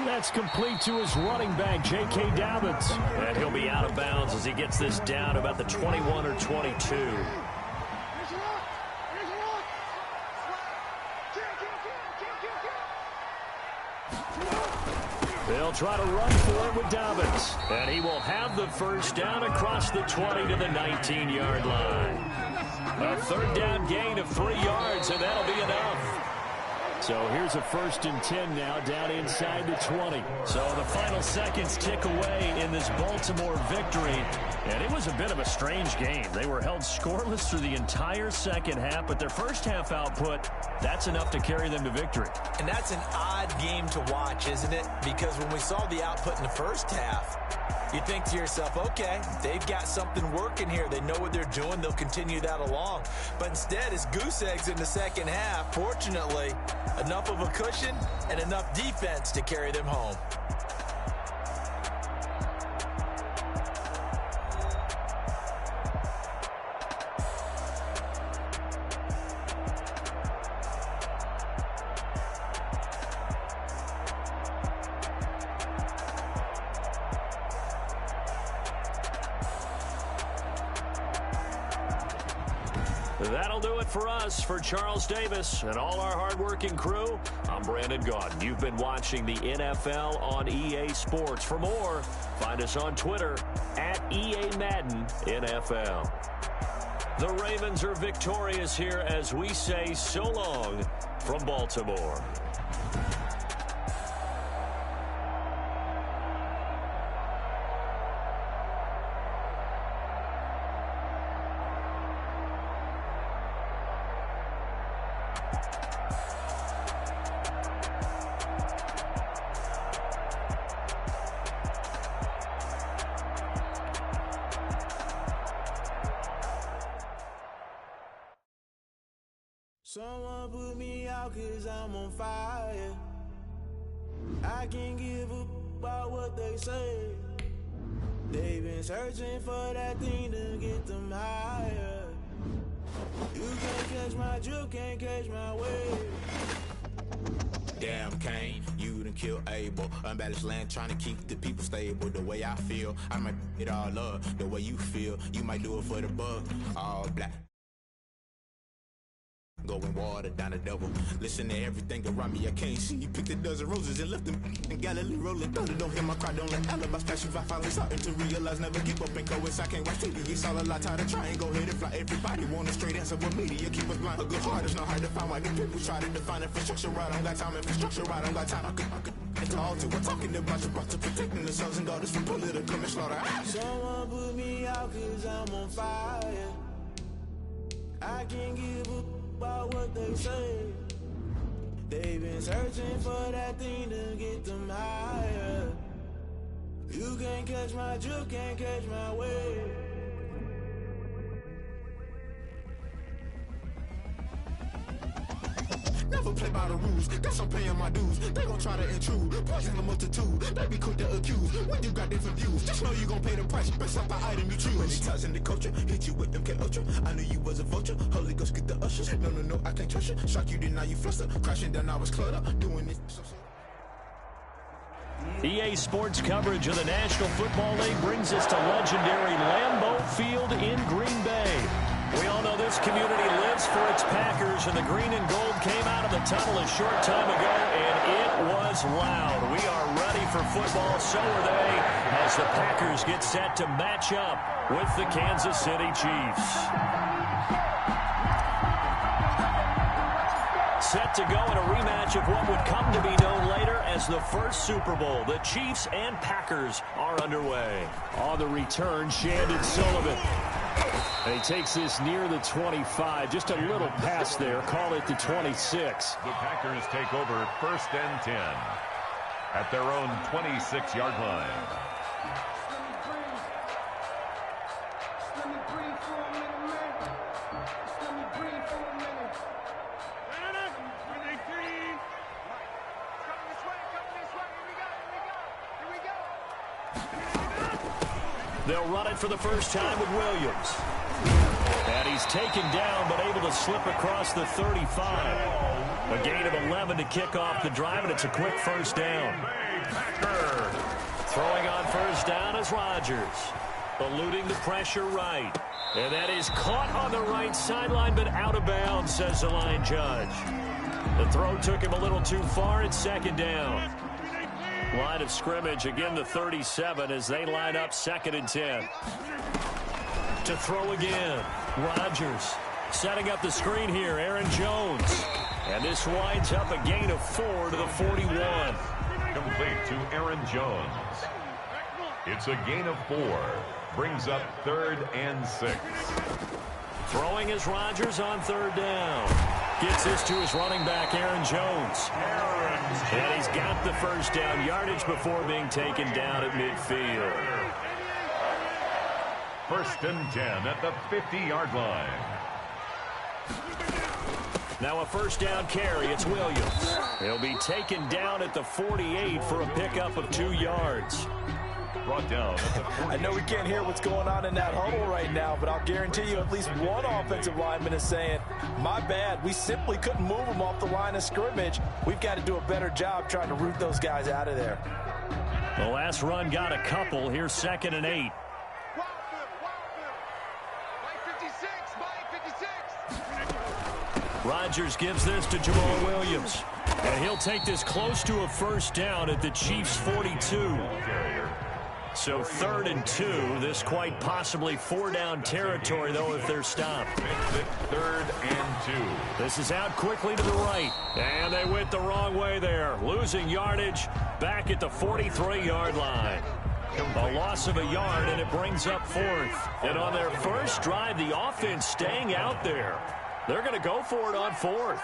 That's complete to his running back, J.K. Dobbins. And he'll be out of bounds as he gets this down about the 21 or 22. They'll try to run for it with Dobbins. And he will have the first down across the 20 to the 19-yard line. A third down gain of 3 yards, and that'll be enough. So here's a 1st and 10 now down inside the 20. So the final seconds tick away in this Baltimore victory. And it was a bit of a strange game. They were held scoreless through the entire second half, but their first half output, that's enough to carry them to victory. And that's an odd game to watch, isn't it? Because when we saw the output in the first half, you think to yourself, okay, they've got something working here. They know what they're doing. They'll continue that along. But instead, it's goose eggs in the second half. Fortunately, enough of a cushion and enough defense to carry them home. That'll do it for us. For Charles Davis and all our hardworking crew, I'm Brandon Gaudin. You've been watching the NFL on EA Sports. For more, find us on Twitter at EA Madden NFL. The Ravens are victorious here as we say so long from Baltimore. Someone put me out 'cause I'm on fire. I can't give a about what they say. They've been searching for that thing to get them higher. You can't catch my drift, can't catch my wave. Damn, Kane, you done killed Abel. Unbalanced land, trying to keep the people stable. The way I feel, I might it all up. The way you feel, you might do it for the bug. All black. Going water down the double. Listen to everything around me. I can't see. You picked a dozen roses and left them in Galilee rolling thunder. Don't hear my cry, don't let alibis pass you. I finally starting to realize never give up and coast. I can't watch TV. It's all a lot. Tired of trying. Go ahead and fly. Everybody want a straight answer, but media keep us blind. A good heart is not hard to find. Why the people try to define infrastructure right? I don't got time. Infrastructure right? I don't got time. I could call to. We're talking about you brought to protecting the sons and daughters from political and slaughter. Someone put me out 'cause I'm on fire. I can't give up about what they say. They've been searching for that thing to get them higher. You can't catch my drift, can't catch my wave. Never play by the rules, guess I'm paying my dues. They gon' try to intrude, poison the multitude. They be quick to accuse, when you got different views. Just know you gon' pay the price, best up the item you choose. Many times in the culture, hit you with them K-Ultra. I knew you was a vulture, Holy Ghost get the ushers. No, I can't trust you. Shock you, then now you fluster. Crashing down, I was cluttered, doing it. EA Sports coverage of the National Football League brings us to legendary Lambeau Field in Green Bay. We all know this community lives for its Packers, and the green and gold came out of the tunnel a short time ago, and it was loud. We are ready for football, so are they, as the Packers get set to match up with the Kansas City Chiefs. Set to go in a rematch of what would come to be known later as the first Super Bowl. The Chiefs and Packers are underway. On the return, Shandon Sullivan. And he takes this near the 25. Just a little pass there. Call it the 26. The Packers take over 1st and 10 at their own 26-yard line. They'll run it for the first time with Williams. And he's taken down, but able to slip across the 35. A gain of 11 to kick off the drive, and it's a quick first down. Throwing on first down is Rodgers. Eluding the pressure right. And that is caught on the right sideline, but out of bounds, says the line judge. The throw took him a little too far. It's second down. Line of scrimmage, again the 37 as they line up 2nd and 10. To throw again, Rodgers setting up the screen here, Aaron Jones. And this winds up a gain of 4 to the 41. Complete to Aaron Jones. It's a gain of 4. Brings up 3rd and 6. Throwing is Rodgers on 3rd down. Gets this to his running back, Aaron Jones. And he's got the first down yardage before being taken down at midfield. 1st and 10 at the 50-yard line. Now a first down carry. It's Williams. He'll be taken down at the 48 for a pickup of 2 yards. Brought down. I know we can't hear what's going on in that huddle right now, but I'll guarantee you at least one offensive lineman is saying, my bad, we simply couldn't move them off the line of scrimmage. We've got to do a better job trying to root those guys out of there. The last run got a couple. Here's 2nd and 8. Rodgers gives this to Jamal Williams. And he'll take this close to a first down at the Chiefs' 42. So 3rd and 2. This quite possibly 4-down territory, though, if they're stopped. 3rd and 2. This is out quickly to the right. And they went the wrong way there. Losing yardage back at the 43-yard line. A loss of a yard, and it brings up 4th. And on their first drive, the offense staying out there. They're going to go for it on 4th.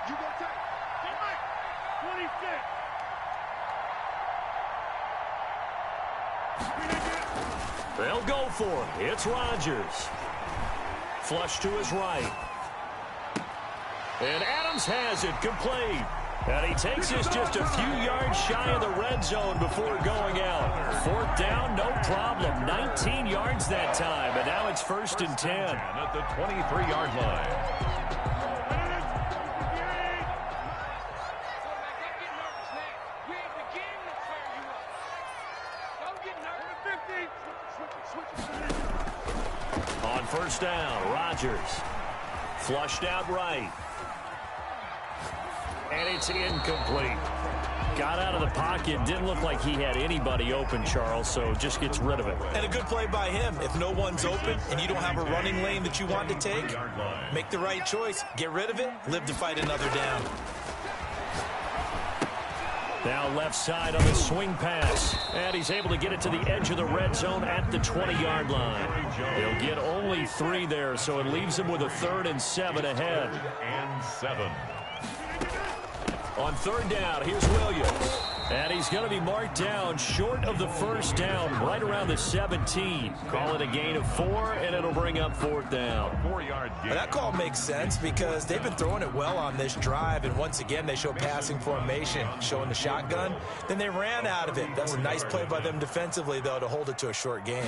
You go take. 26. They'll go for it. It's Rodgers. Flush to his right. And Adams has it complete. And he takes us just a few yards shy of the red zone before going out. 4th down, no problem. 19 yards that time, and now it's 1st and 10. At the 23-yard line. On 1st down, Rodgers. Flushed out right. And it's incomplete. Got out of the pocket. Didn't look like he had anybody open, Charles, so just gets rid of it. And a good play by him. If no one's open and you don't have a running lane that you want to take, make the right choice. Get rid of it. Live to fight another down. Now left side on the swing pass. And he's able to get it to the edge of the red zone at the 20-yard line. He'll get only 3 there, so it leaves him with a 3rd and 7 ahead. And 7. On 3rd down, here's Williams. And he's going to be marked down short of the 1st down, right around the 17. Call it a gain of 4, and it'll bring up 4th down. 4-yard gain. That call makes sense because they've been throwing it well on this drive, and once again they show passing formation, showing the shotgun. Then they ran out of it. That's a nice play by them defensively, though, to hold it to a short gain.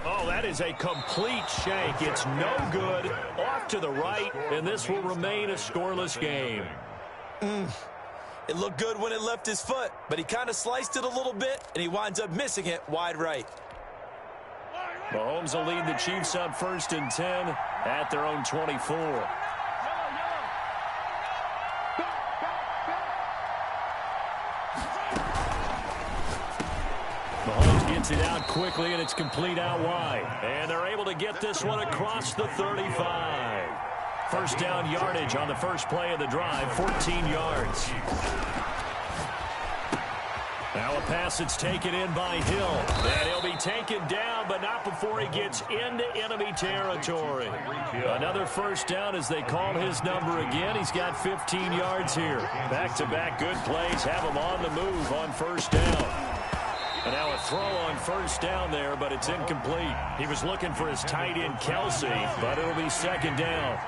Oh, that is a complete shank. It's no good. Off to the right, and this will remain a scoreless game. It looked good when it left his foot, but he kind of sliced it a little bit, and he winds up missing it wide right. Mahomes will lead the Chiefs on 1st and 10 at their own 24. Mahomes gets it out quickly, and it's complete out wide. And they're able to get this one across the 35. 1st down yardage on the first play of the drive, 14 yards. Now a pass that's taken in by Hill. And he'll be taken down, but not before he gets into enemy territory. Another 1st down as they call his number again. He's got 15 yards here. Back-to-back good plays have him on the move on 1st down. And now a throw on 1st down there, but it's incomplete. He was looking for his tight end, Kelsey, but it'll be 2nd down.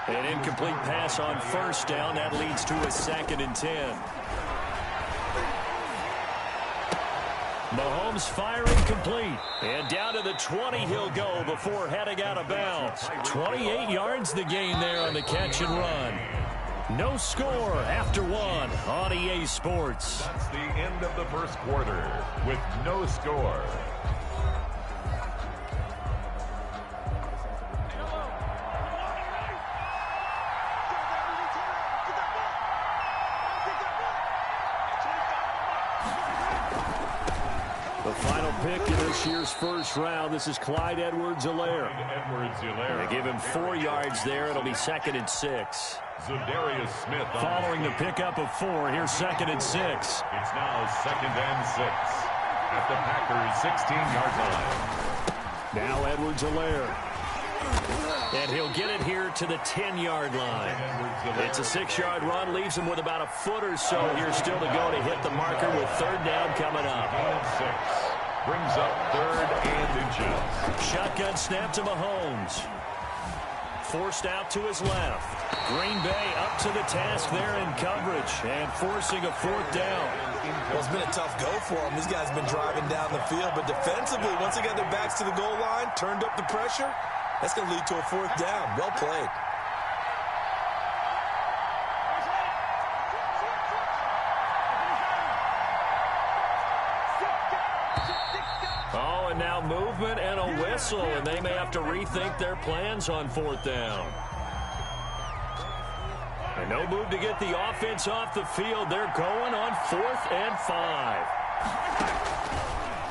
An incomplete pass on 1st down. That leads to a 2nd and 10. Mahomes firing complete. And down to the 20 he'll go before heading out of bounds. 28 yards the gain there on the catch and run. No score after 1 on EA Sports. That's the end of the 1st quarter with no score. The final pick in this year's 1st round. This is Clyde Edwards-Helaire. They give him 4 yards there. It'll be 2nd and 6. Za'Darius Smith. Following the pickup of 4, here's 2nd and 6. It's now 2nd and 6 at the Packers' 16-yard line. Now Edwards-Helaire. And he'll get it here to the 10-yard line. It's a 6-yard run, leaves him with about a foot or so here still to go to hit the marker with 3rd down coming up. 6 brings up 3rd and inches. Shotgun snap to Mahomes. Forced out to his left. Green Bay up to the task there in coverage and forcing a 4th down. Well, it's been a tough go for them. These guys have been driving down the field, but defensively, once they got their backs to the goal line, turned up the pressure, that's going to lead to a 4th down. Well played. Oh, and now movement and a whistle, and they may have to rethink their plans on 4th down. And no move to get the offense off the field. They're going on 4th and 5.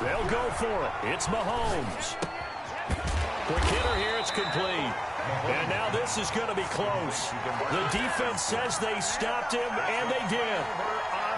They'll go for it. It's Mahomes. Quick hitter here. It's complete. And now this is going to be close. The defense says they stopped him, and they did.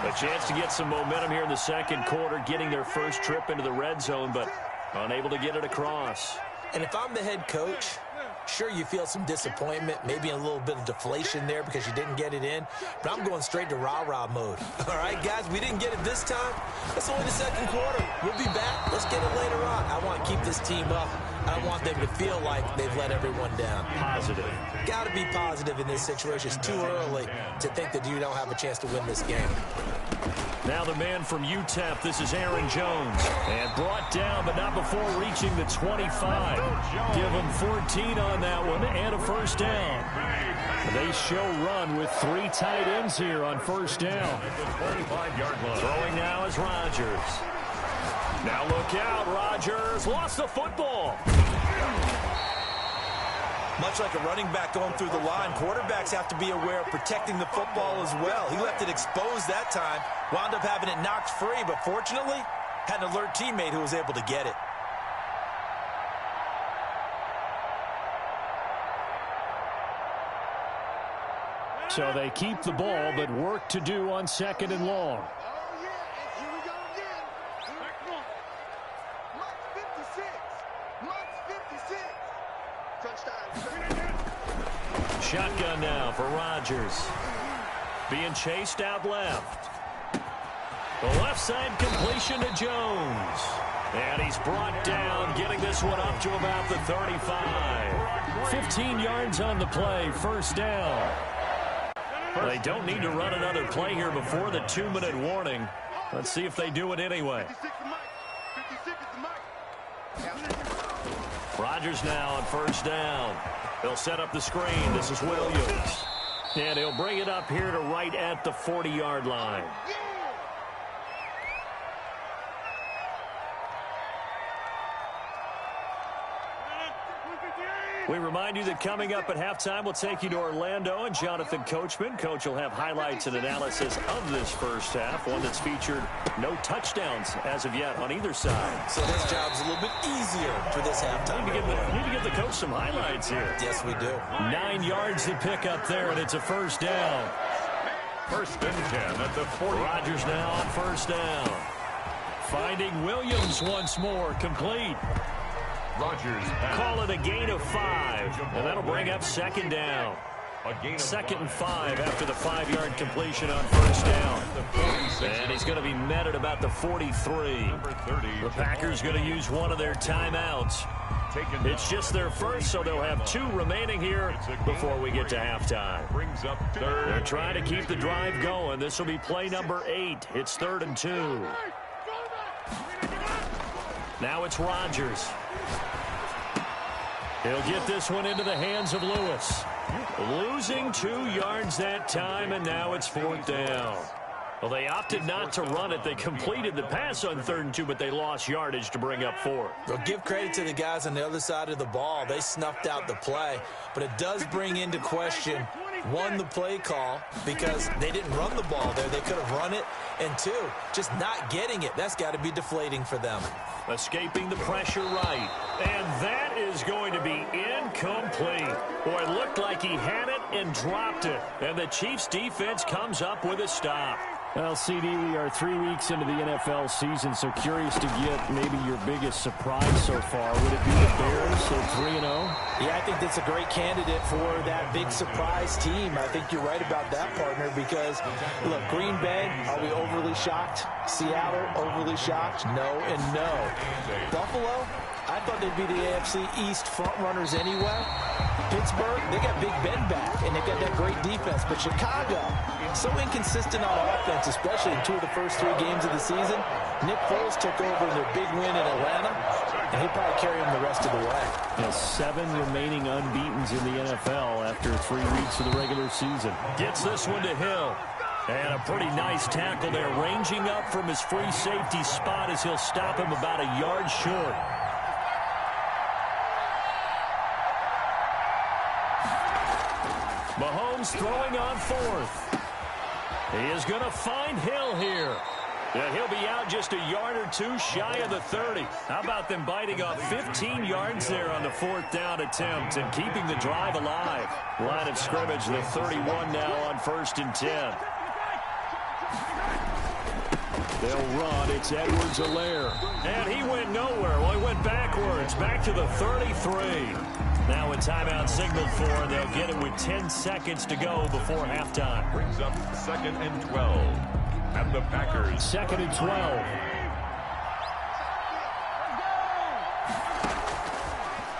A chance to get some momentum here in the 2nd quarter, getting their first trip into the red zone, but unable to get it across. And if I'm the head coach, Sure, you feel some disappointment, maybe a little bit of deflation there because you didn't get it in, but I'm going straight to rah-rah mode. All right, guys, we didn't get it this time. It's only the second quarter. We'll be back. Let's get it later on. I want to keep this team up. I want them to feel like they've let everyone down. Positive. Got to be positive in this situation. It's too early to think that you don't have a chance to win this game. Now the man from UTEP, this is Aaron Jones. And brought down, but not before reaching the 25. Give him 14 on that one and a first down. They show run with 3 tight ends here on first down. Throwing now is Rodgers. Now look out, Rodgers lost the football. Much like a running back going through the line, quarterbacks have to be aware of protecting the football as well. He left it exposed that time, wound up having it knocked free, but fortunately, had an alert teammate who was able to get it. So they keep the ball, but work to do on second and long. Shotgun now for Rodgers. Being chased out left. The left side completion to Jones. And he's brought down, getting this one up to about the 35. 15 yards on the play, first down. They don't need to run another play here before the 2-minute warning. Let's see if they do it anyway. Rodgers now on first down. He'll set up the screen. This is Williams. And he'll bring it up here to right at the 40-yard line. We remind you that coming up at halftime, we'll take you to Orlando and Jonathan Coachman. Coach will have highlights and analysis of this first half, one that's featured no touchdowns as of yet on either side. So this job's a little bit easier for this halftime. Need to give the coach some highlights here. Yes, we do. 9 yards to pick up there, and it's a first down. First and 10 at the 40. Rodgers now on first down. Finding Williams once more, complete. Rodgers Call it a gain of 5, and that'll bring up second down. Second and 5 after the 5-yard completion on first down. And he's going to be met at about the 43. The Packers going to use one of their timeouts. It's just their first, so they'll have 2 remaining here before we get to halftime. They're trying to keep the drive going. This will be play number 8. It's 3rd and 2. Now it's Rodgers. He'll get this one into the hands of Lewis. Losing 2 yards that time, and now it's 4th down. Well, they opted not to run it. They completed the pass on 3rd and 2, but they lost yardage to bring up 4. Well, give credit to the guys on the other side of the ball. They snuffed out the play, but it does bring into question, 1, the play call, because they didn't run the ball there. They could have run it, and 2, just not getting it. That's got to be deflating for them. Escaping the pressure right, and that is going to be incomplete. Boy, it looked like he had it and dropped it, and the Chiefs defense comes up with a stop. Well, CD, we are 3 weeks into the NFL season, so curious to get maybe your biggest surprise so far. Would it be the Bears at 3-0? Yeah, I think that's a great candidate for that big surprise team. I think you're right about that, partner, because, look, Green Bay, are we overly shocked? Seattle, overly shocked? No and no. Buffalo, I thought they'd be the AFC East front runners anyway. Pittsburgh, they got Big Ben back, and they got that great defense. But Chicago, so inconsistent on offense, especially in 2 of the first 3 games of the season. Nick Foles took over their big win in Atlanta, and he'll probably carry them the rest of the way. 7 remaining unbeatens in the NFL after 3 weeks of the regular season. Gets this one to Hill. And a pretty nice tackle there, ranging up from his free safety spot as he'll stop him about a yard short. Mahomes throwing on 4th. He is going to find Hill here. Yeah, he'll be out just a yard or 2 shy of the 30. How about them biting off 15 yards there on the 4th down attempt and keeping the drive alive? Line of scrimmage, the 31 now on 1st and 10. They'll run. It's Edwards-Helaire. And he went nowhere. Well, he went backwards. Back to the 33. Now a timeout signaled for, and they'll get it with 10 seconds to go before halftime. Brings up 2nd and 12. And the Packers. 2nd and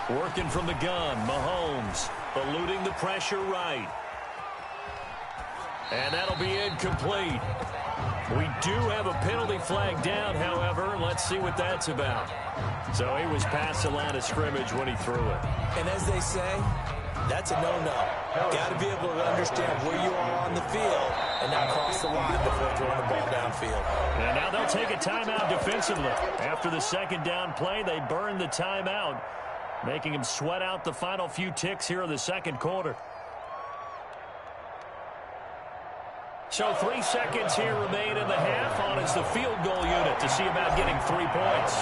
12. Working from the gun, Mahomes eluding the pressure right. And that'll be incomplete. We do have a penalty flag down, however. Let's see what that's about. So he was past the line of scrimmage when he threw it. And as they say, that's a no-no. Got to be able to understand where you are on the field and not cross the line before throwing the ball downfield. And now they'll take a timeout defensively. After the second down play, they burn the timeout, making him sweat out the final few ticks here in the second quarter. So 3 seconds here remain in the half. On is the field goal unit to see about getting 3 points.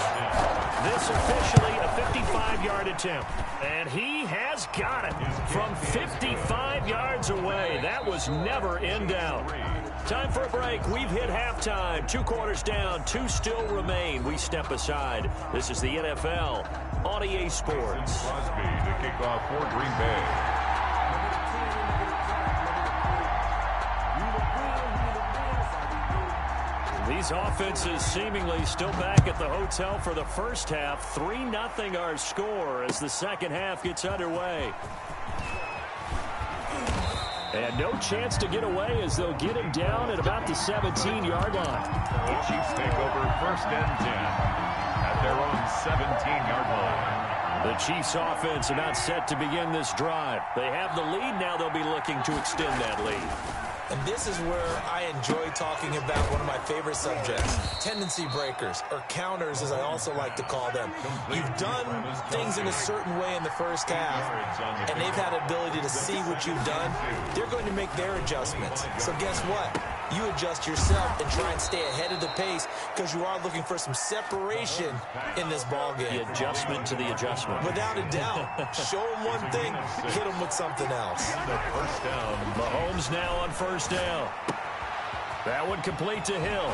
This officially a 55-yard attempt. And he has got it from 55 yards away. That was never in doubt. Time for a break. We've hit halftime. 2 quarters down. 2 still remain. We step aside. This is the NFL on EA Sports. Crosby to kick off for Green Bay. These offenses seemingly still back at the hotel for the first half. 3-0 our score as the second half gets underway. And no chance to get away as they'll get him down at about the 17-yard line. The Chiefs take over 1st and 10 at their own 17-yard line. The Chiefs offense about set to begin this drive. They have the lead. Now they'll be looking to extend that lead. And this is where I enjoy talking about one of my favorite subjects, tendency breakers, or counters as I also like to call them. You've done things in a certain way in the first half, and they've had the ability to see what you've done. They're going to make their adjustments. So guess what? You adjust yourself and try and stay ahead of the pace because you are looking for some separation in this ball game. The adjustment to the adjustment. Without a doubt. Show them one thing, hit them with something else. The first down. Mahomes now on first down. That one complete to Hill.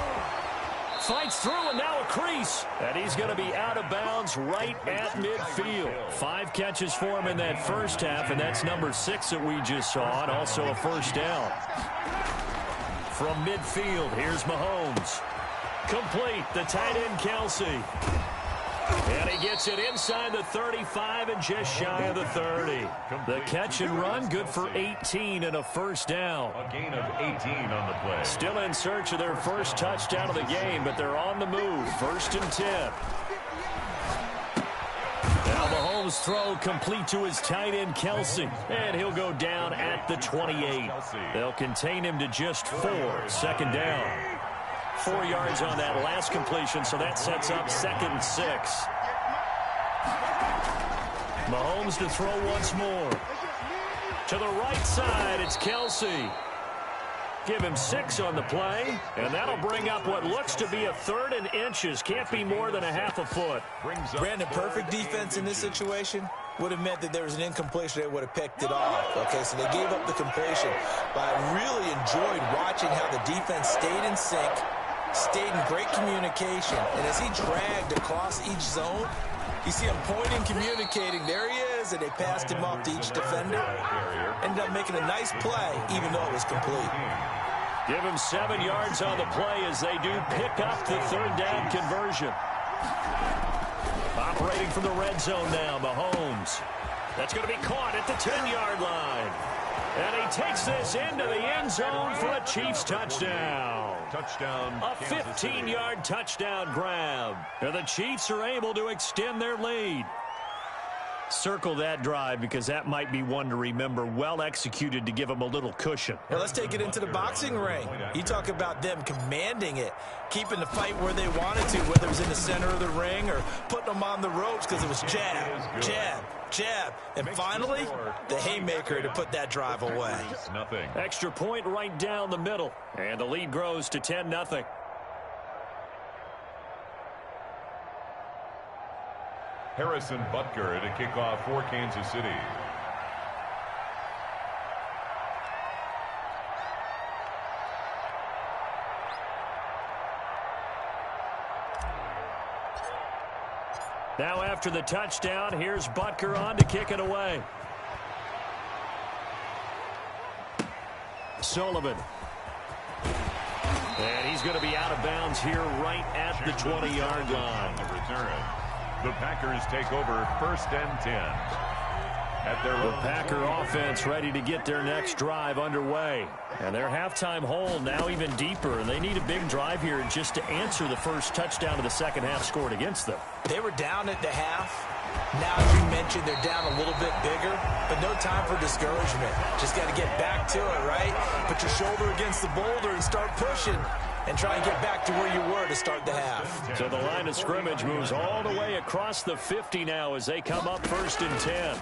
Fights through and now a crease. And he's going to be out of bounds right at midfield. 5 catches for him in that first half, and that's number 6 that we just saw, and also a first down. From midfield, here's Mahomes. Complete, the tight end Kelsey. And he gets it inside the 35 and just shy of the 30. The catch and run, good for 18 and a first down. A gain of 18 on the play. Still in search of their first touchdown of the game, but they're on the move. 1st and 10. Now Mahomes' throw complete to his tight end Kelsey. And he'll go down at the 28. They'll contain him to just 4. 2nd down. 4 yards on that last completion, so that sets up 2nd and 6. Mahomes to throw once more. To the right side, it's Kelsey. Give him 6 on the play, and that'll bring up what looks to be a 3rd and inches. Can't be more than a half a foot. Brandon, perfect defense in this situation would have meant that there was an incompletion. They would have picked it off. Okay, so they gave up the completion. But I really enjoyed watching how the defense stayed in sync, stayed in great communication. And as he dragged across each zone, you see him pointing, communicating. There he is, and they passed him off to each defender. Ended up making a nice play, even though it was complete. Give him 7 yards on the play as they do pick up the 3rd down conversion. Operating from the red zone now, Mahomes. That's going to be caught at the 10-yard line. And he takes this into the end zone for a Chiefs touchdown. Touchdown. A 15-yard touchdown grab. And the Chiefs are able to extend their lead. Circle that drive because that might be one to remember. Well executed to give them a little cushion. Well, let's take it into the boxing ring. You talk about them commanding it, keeping the fight where they wanted to, whether it was in the center of the ring or putting them on the ropes because it was jab, jab, jab. And finally, the haymaker to put that drive away. Nothing. Extra point right down the middle. And the lead grows to 10-0. Harrison Butker to kick off for Kansas City. Now after the touchdown, here's Butker on to kick it away. Sullivan. And he's going to be out of bounds here right at the 20-yard line. The return. The Packers take over 1st and 10. At their the Packer offense ready to get their next drive underway. And their halftime hole now even deeper. And they need a big drive here just to answer the first touchdown of the second half scored against them. They were down at the half. Now, as you mentioned, they're down a little bit bigger, but no time for discouragement. Just got to get back to it, right? Put your shoulder against the boulder and start pushing and try and get back to where you were to start the half. So the line of scrimmage moves all the way across the 50 now as they come up 1st and 10.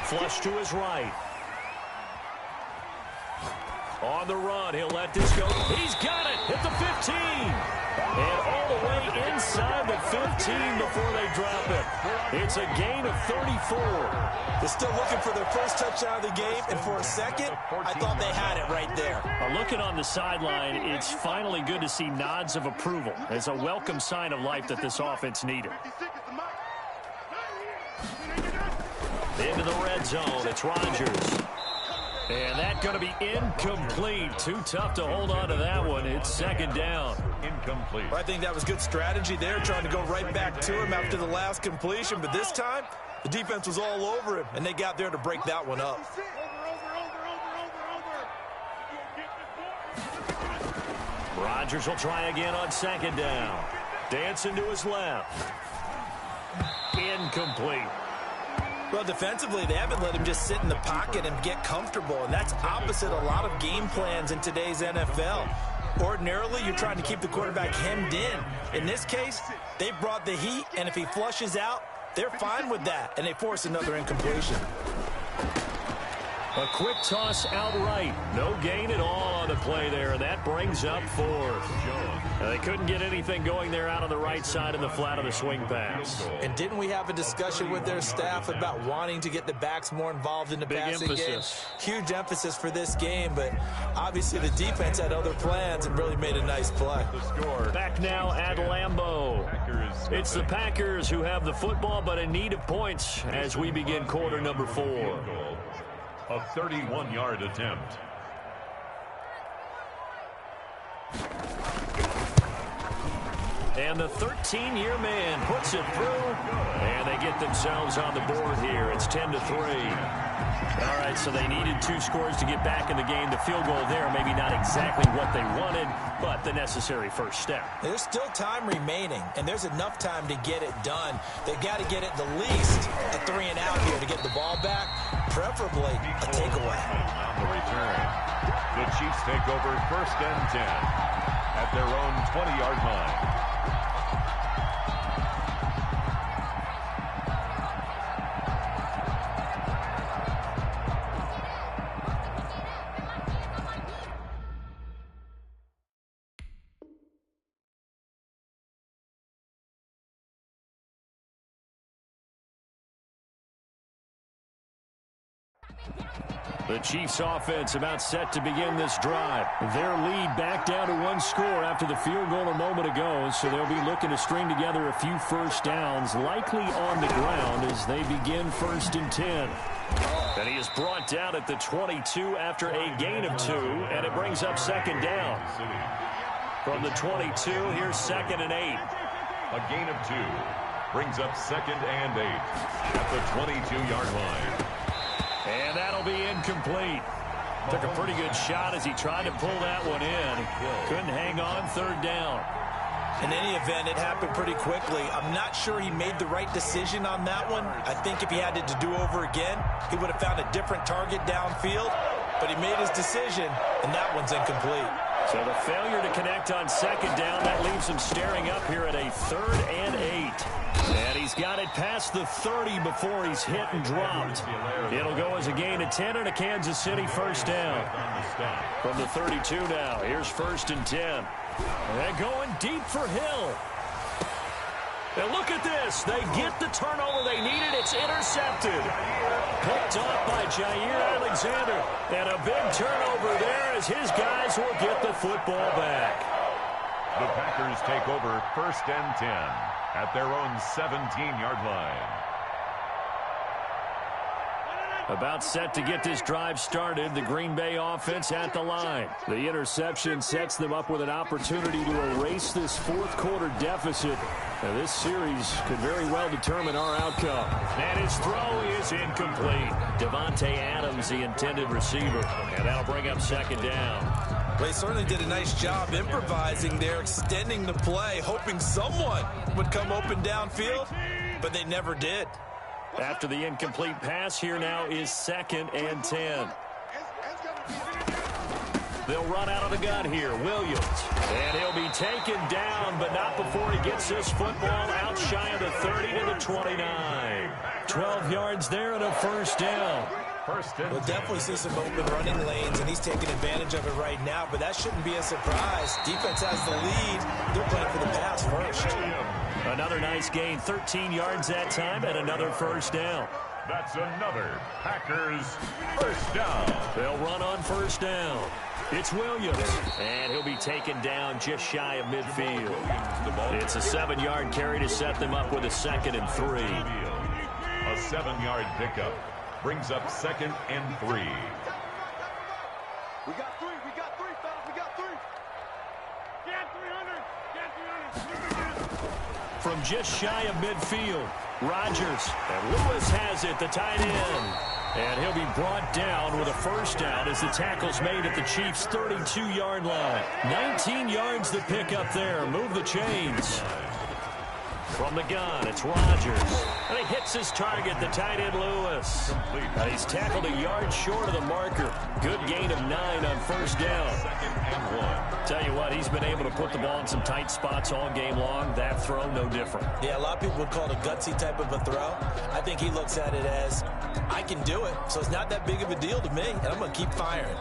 Flush to his right. On the run, he'll let this go. He's got it at the 15. And all the way inside the 15 before they drop it. It's a gain of 34. They're still looking for their first touchdown of the game, and for a second, I thought they had it right there. Looking on the sideline, it's finally good to see nods of approval. It's a welcome sign of life that this offense needed. Into the red zone, it's Rodgers. And that's going to be incomplete. Too tough to hold on to that one. It's 2nd down. Incomplete. Well, I think that was good strategy there, trying to go right back to him after the last completion. But this time, the defense was all over him, and they got there to break that one up. Rodgers will try again on 2nd down. Dancing to his left. Incomplete. Well, defensively, they haven't let him just sit in the pocket and get comfortable, and that's opposite a lot of game plans in today's NFL. Ordinarily, you're trying to keep the quarterback hemmed in. In this case, they brought the heat, and if he flushes out, they're fine with that, and they force another incompletion. A quick toss outright. No gain at all on the play there, and that brings up 4th. They couldn't get anything going there out on the right side of the flat of the swing pass. And didn't we have a discussion with their staff about wanting to get the backs more involved in the passing game? Huge emphasis for this game, but obviously the defense had other plans and really made a nice play. Back now at Lambeau. It's the Packers who have the football, but in need of points as we begin quarter number 4. A 31-yard attempt. And the 13-year man puts it through, and they get themselves on the board here. It's 10-3. All right, so they needed 2 scores to get back in the game. The field goal there, maybe not exactly what they wanted, but the necessary first step. There's still time remaining, and there's enough time to get it done. They've got to get it the least a 3 and out here to get the ball back, preferably a takeaway. On the return, the Chiefs take over 1st and 10 at their own 20-yard line. The Chiefs offense about set to begin this drive. Their lead back down to 1 score after the field goal a moment ago, so they'll be looking to string together a few first downs, likely on the ground as they begin 1st and 10. And he is brought down at the 22 after a gain of 2, and it brings up 2nd down. From the 22, here's 2nd and 8. A gain of 2 brings up 2nd and 8 at the 22-yard line. And that'll be incomplete. Took a pretty good shot as he tried to pull that one in. Couldn't hang on 3rd down. In any event, it happened pretty quickly. I'm not sure he made the right decision on that one. I think if he had it to do over again, he would have found a different target downfield. But he made his decision, and that one's incomplete. So the failure to connect on 2nd down, that leaves him staring up here at a 3rd and 8. And he's got it past the 30 before he's hit and dropped. It'll go as a gain of 10 and a Kansas City first down. From the 32 now, here's 1st and 10. And they're going deep for Hill. And look at this. They get the turnover they needed. It's intercepted. Picked off by Jair Alexander. And a big turnover there as his guys will get the football back. The Packers take over 1st and 10 at their own 17-yard line. About set to get this drive started. The Green Bay offense at the line. The interception sets them up with an opportunity to erase this fourth quarter deficit. Now, this series could very well determine our outcome. And his throw is incomplete. Davante Adams, the intended receiver. And that'll bring up 2nd down. Well, he certainly did a nice job improvising there, extending the play, hoping someone would come open downfield, but they never did. After the incomplete pass, here now is 2nd and 10. They'll run out of the gun here. Williams. And he'll be taken down, but not before he gets this football out shy of the 30 to the 29. 12 yards there and a 1st down. We'll definitely see some open running lanes, and he's taking advantage of it right now, but that shouldn't be a surprise. Defense has the lead. They're playing for the pass first. Another nice gain, 13 yards that time, and another 1st down. That's another Packers 1st down. They'll run on 1st down. It's Williams, and he'll be taken down just shy of midfield. It's a 7-yard carry to set them up with a 2nd and 3. A 7-yard pickup brings up 2nd and 3. We got 3, fellas, we got 3. Get 300, get 300. From just shy of midfield, Rodgers, and Lewis has it, the tight end. And he'll be brought down with a 1st down as the tackle's made at the Chiefs' 32-yard line. 19 yards to pick up there. Move the chains. From the gun, it's Rodgers. And he hits his target, the tight end Lewis. And he's tackled a yard short of the marker. Good gain of 9 on 1st down. 2nd and 1. Tell you what, he's been able to put the ball in some tight spots all game long. That throw, no different. Yeah, a lot of people would call it a gutsy type of a throw. I think he looks at it as, I can do it, so it's not that big of a deal to me, and I'm going to keep firing.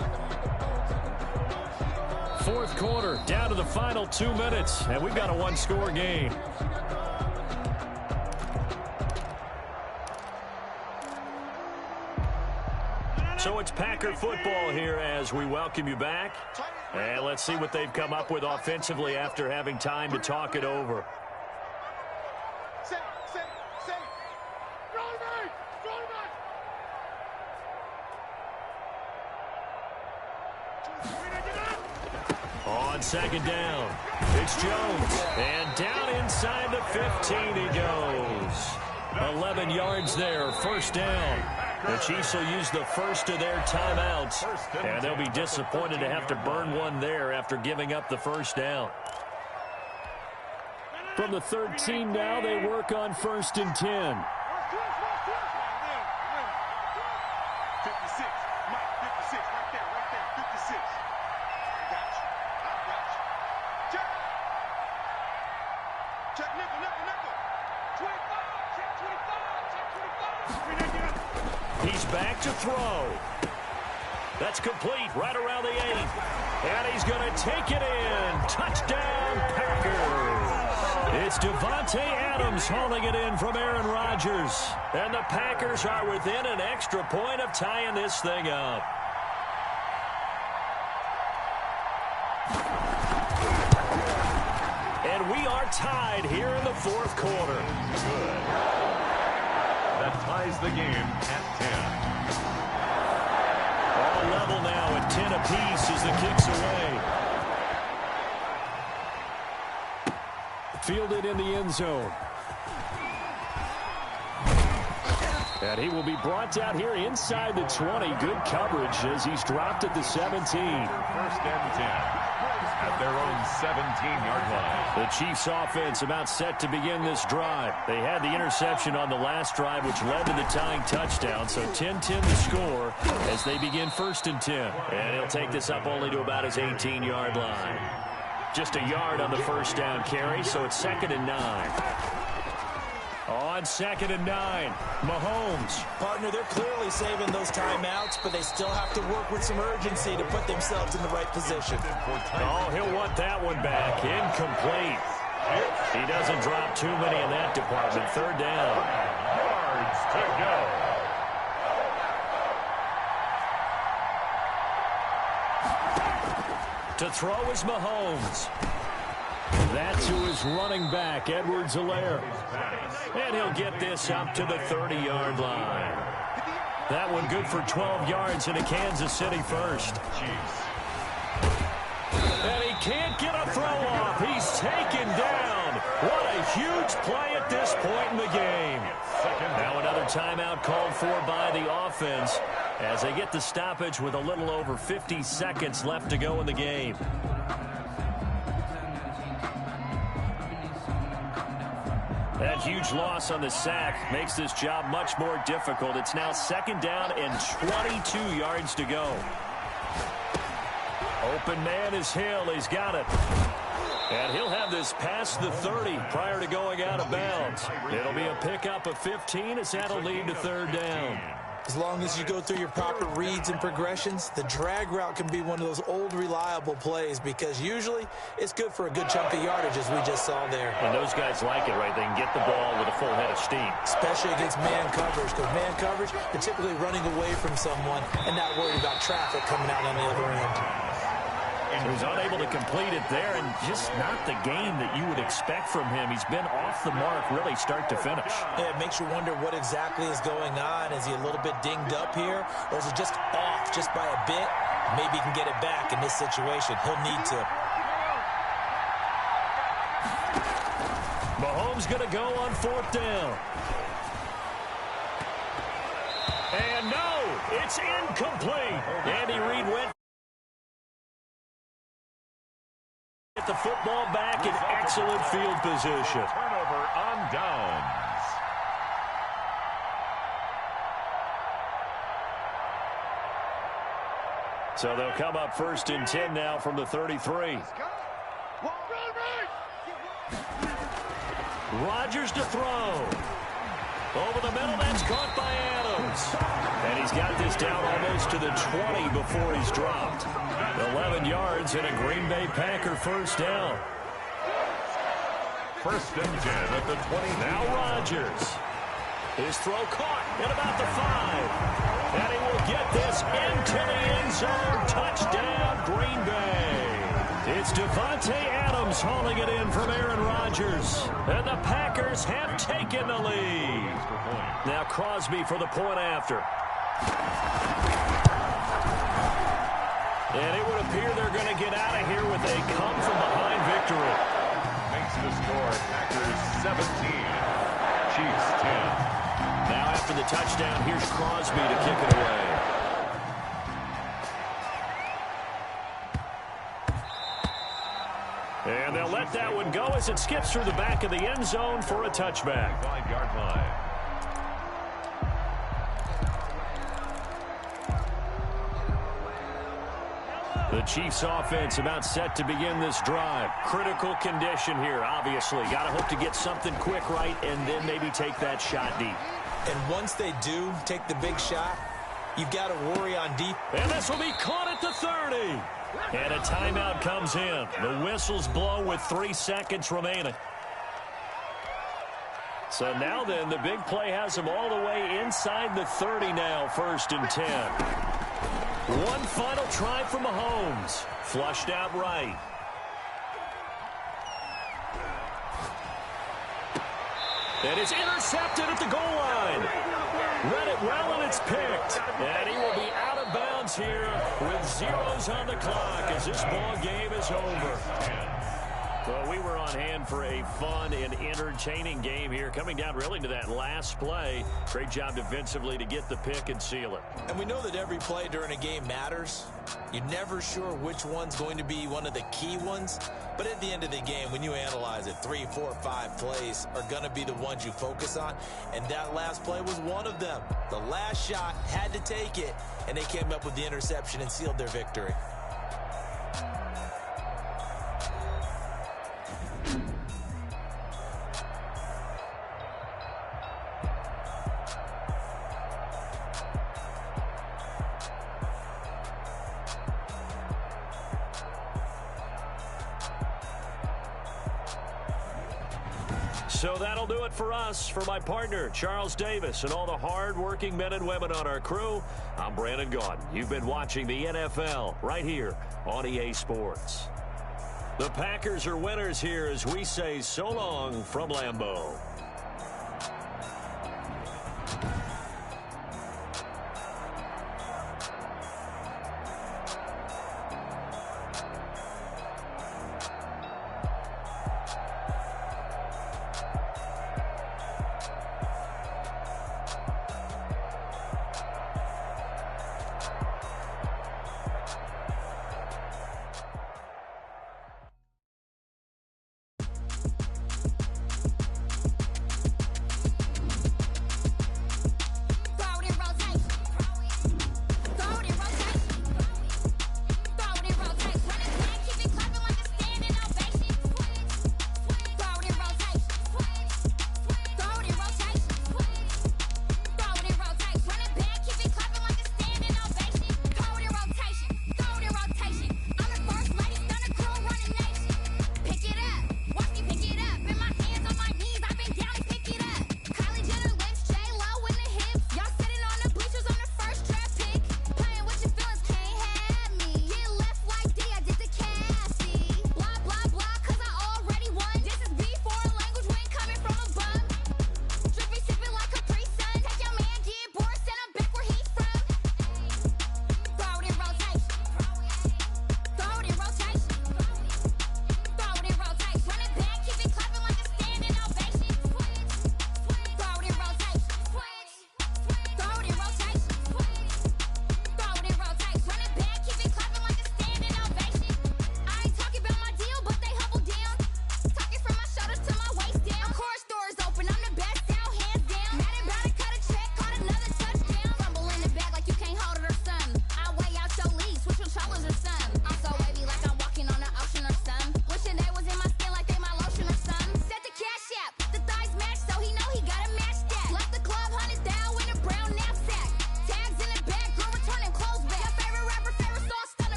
4th quarter, down to the final 2 minutes, and we've got a 1-score game. So it's Packer football here as we welcome you back. And let's see what they've come up with offensively after having time to talk it over. On 2nd down, it's Jones. And down inside the 15 he goes. 11 yards there, 1st down. The Chiefs will use the first of their timeouts, and they'll be disappointed to have to burn one there after giving up the 1st down. From the 13 now, they work on 1st and 10. 56, Mike, 56, right there, 56. I got you. Check nickel. 25, check 25. He's back to throw. That's complete right around the 8. And he's going to take it in. Touchdown, Packers. It's Davante Adams hauling it in from Aaron Rodgers. And the Packers are within an extra point of tying this thing up. And we are tied here in the 4th quarter. Good. That ties the game at 10. All level now at 10 apiece as the kick's away. Fielded in the end zone. And he will be brought down here inside the 20. Good coverage as he's dropped at the 17. 1st and 10. At their own 17-yard line. The Chiefs offense about set to begin this drive. They had the interception on the last drive, which led to the tying touchdown. So 10-10 the score as they begin 1st and 10. And he'll take this up only to about his 18-yard line. Just a yard on the 1st down carry, so it's 2nd and 9. On 2nd and 9, Mahomes. Partner, they're clearly saving those timeouts, but they still have to work with some urgency to put themselves in the right position. Oh, he'll want that one back. Incomplete. He doesn't drop too many in that department. 3rd down. Yards to go. To throw is Mahomes. That to his running back, Edwards-Helaire. And he'll get this up to the 30-yard line. That one good for 12 yards into Kansas City first. And he can't get a throw off. He's taken down. What a huge play at this point in the game. Now another timeout called for by the offense as they get the stoppage with a little over 50 seconds left to go in the game. That huge loss on the sack makes this job much more difficult. It's now 2nd down and 22 yards to go. Open man is Hill. He's got it. And he'll have this past the 30 prior to going out of bounds. It'll be a pickup of 15 as that'll lead to 3rd down. As long as you go through your proper reads and progressions, the drag route can be one of those old reliable plays because usually it's good for a good chunk of yardage as we just saw there. And those guys like it, right? They can get the ball with a full head of steam. Especially against man coverage, because man coverage, they're typically running away from someone and not worried about traffic coming out on the other end. He was unable to complete it there, and just not the game that you would expect from him. He's been off the mark really start to finish. Yeah, it makes you wonder what exactly is going on. Is he a little bit dinged up here, or is it just off just by a bit? Maybe he can get it back in this situation. He'll need to. Mahomes going to go on 4th down. And no, it's incomplete. Andy Reid went. Get the football back in excellent field position. Turnover on downs. So they'll come up 1st and 10 now from the 33. Rodgers to throw. Over the middle, that's caught by Adams. And he's got this down almost to the 20 before he's dropped. 11 yards and a Green Bay Packer 1st down. 1st and 10 at the 20. Now Rodgers. His throw caught at about the 5. And he will get this into the end zone. Touchdown, Green Bay. It's Devontae Adams hauling it in from Aaron Rodgers. And the Packers have taken the lead. Now Crosby for the point after. And it would appear they're going to get out of here with a come-from-behind victory. Makes the score Packers 17, Chiefs 10. Now after the touchdown, here's Crosby to kick it away. And they'll let that one go as it skips through the back of the end zone for a touchback. 5-yard line. The Chiefs offense about set to begin this drive. Critical condition here, obviously. Got to hope to get something quick right and then maybe take that shot deep. And once they do take the big shot, you've got to worry on deep. And this will be caught at the 30. And a timeout comes in. The whistles blow with 3 seconds remaining. So now then, the big play has them all the way inside the 30 now, 1st and 10. One final try from Mahomes. Flushed out right. And it's intercepted at the goal line. Read it well, and it's picked. And he will be out of bounds here with zeros on the clock as this ball game is over. Well, we were on hand for a fun and entertaining game here, coming down really to that last play. Great job defensively to get the pick and seal it. And we know that every play during a game matters. You're never sure which one's going to be one of the key ones. But at the end of the game, when you analyze it, 3, 4, 5 plays are going to be the ones you focus on. And that last play was one of them. The last shot had to take it, and they came up with the interception and sealed their victory. So that'll do it for us. For my partner, Charles Davis, and all the hard-working men and women on our crew, I'm Brandon Gaudin. You've been watching the NFL right here on EA Sports. The Packers are winners here as we say so long from Lambeau.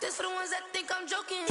This for the ones that think I'm joking.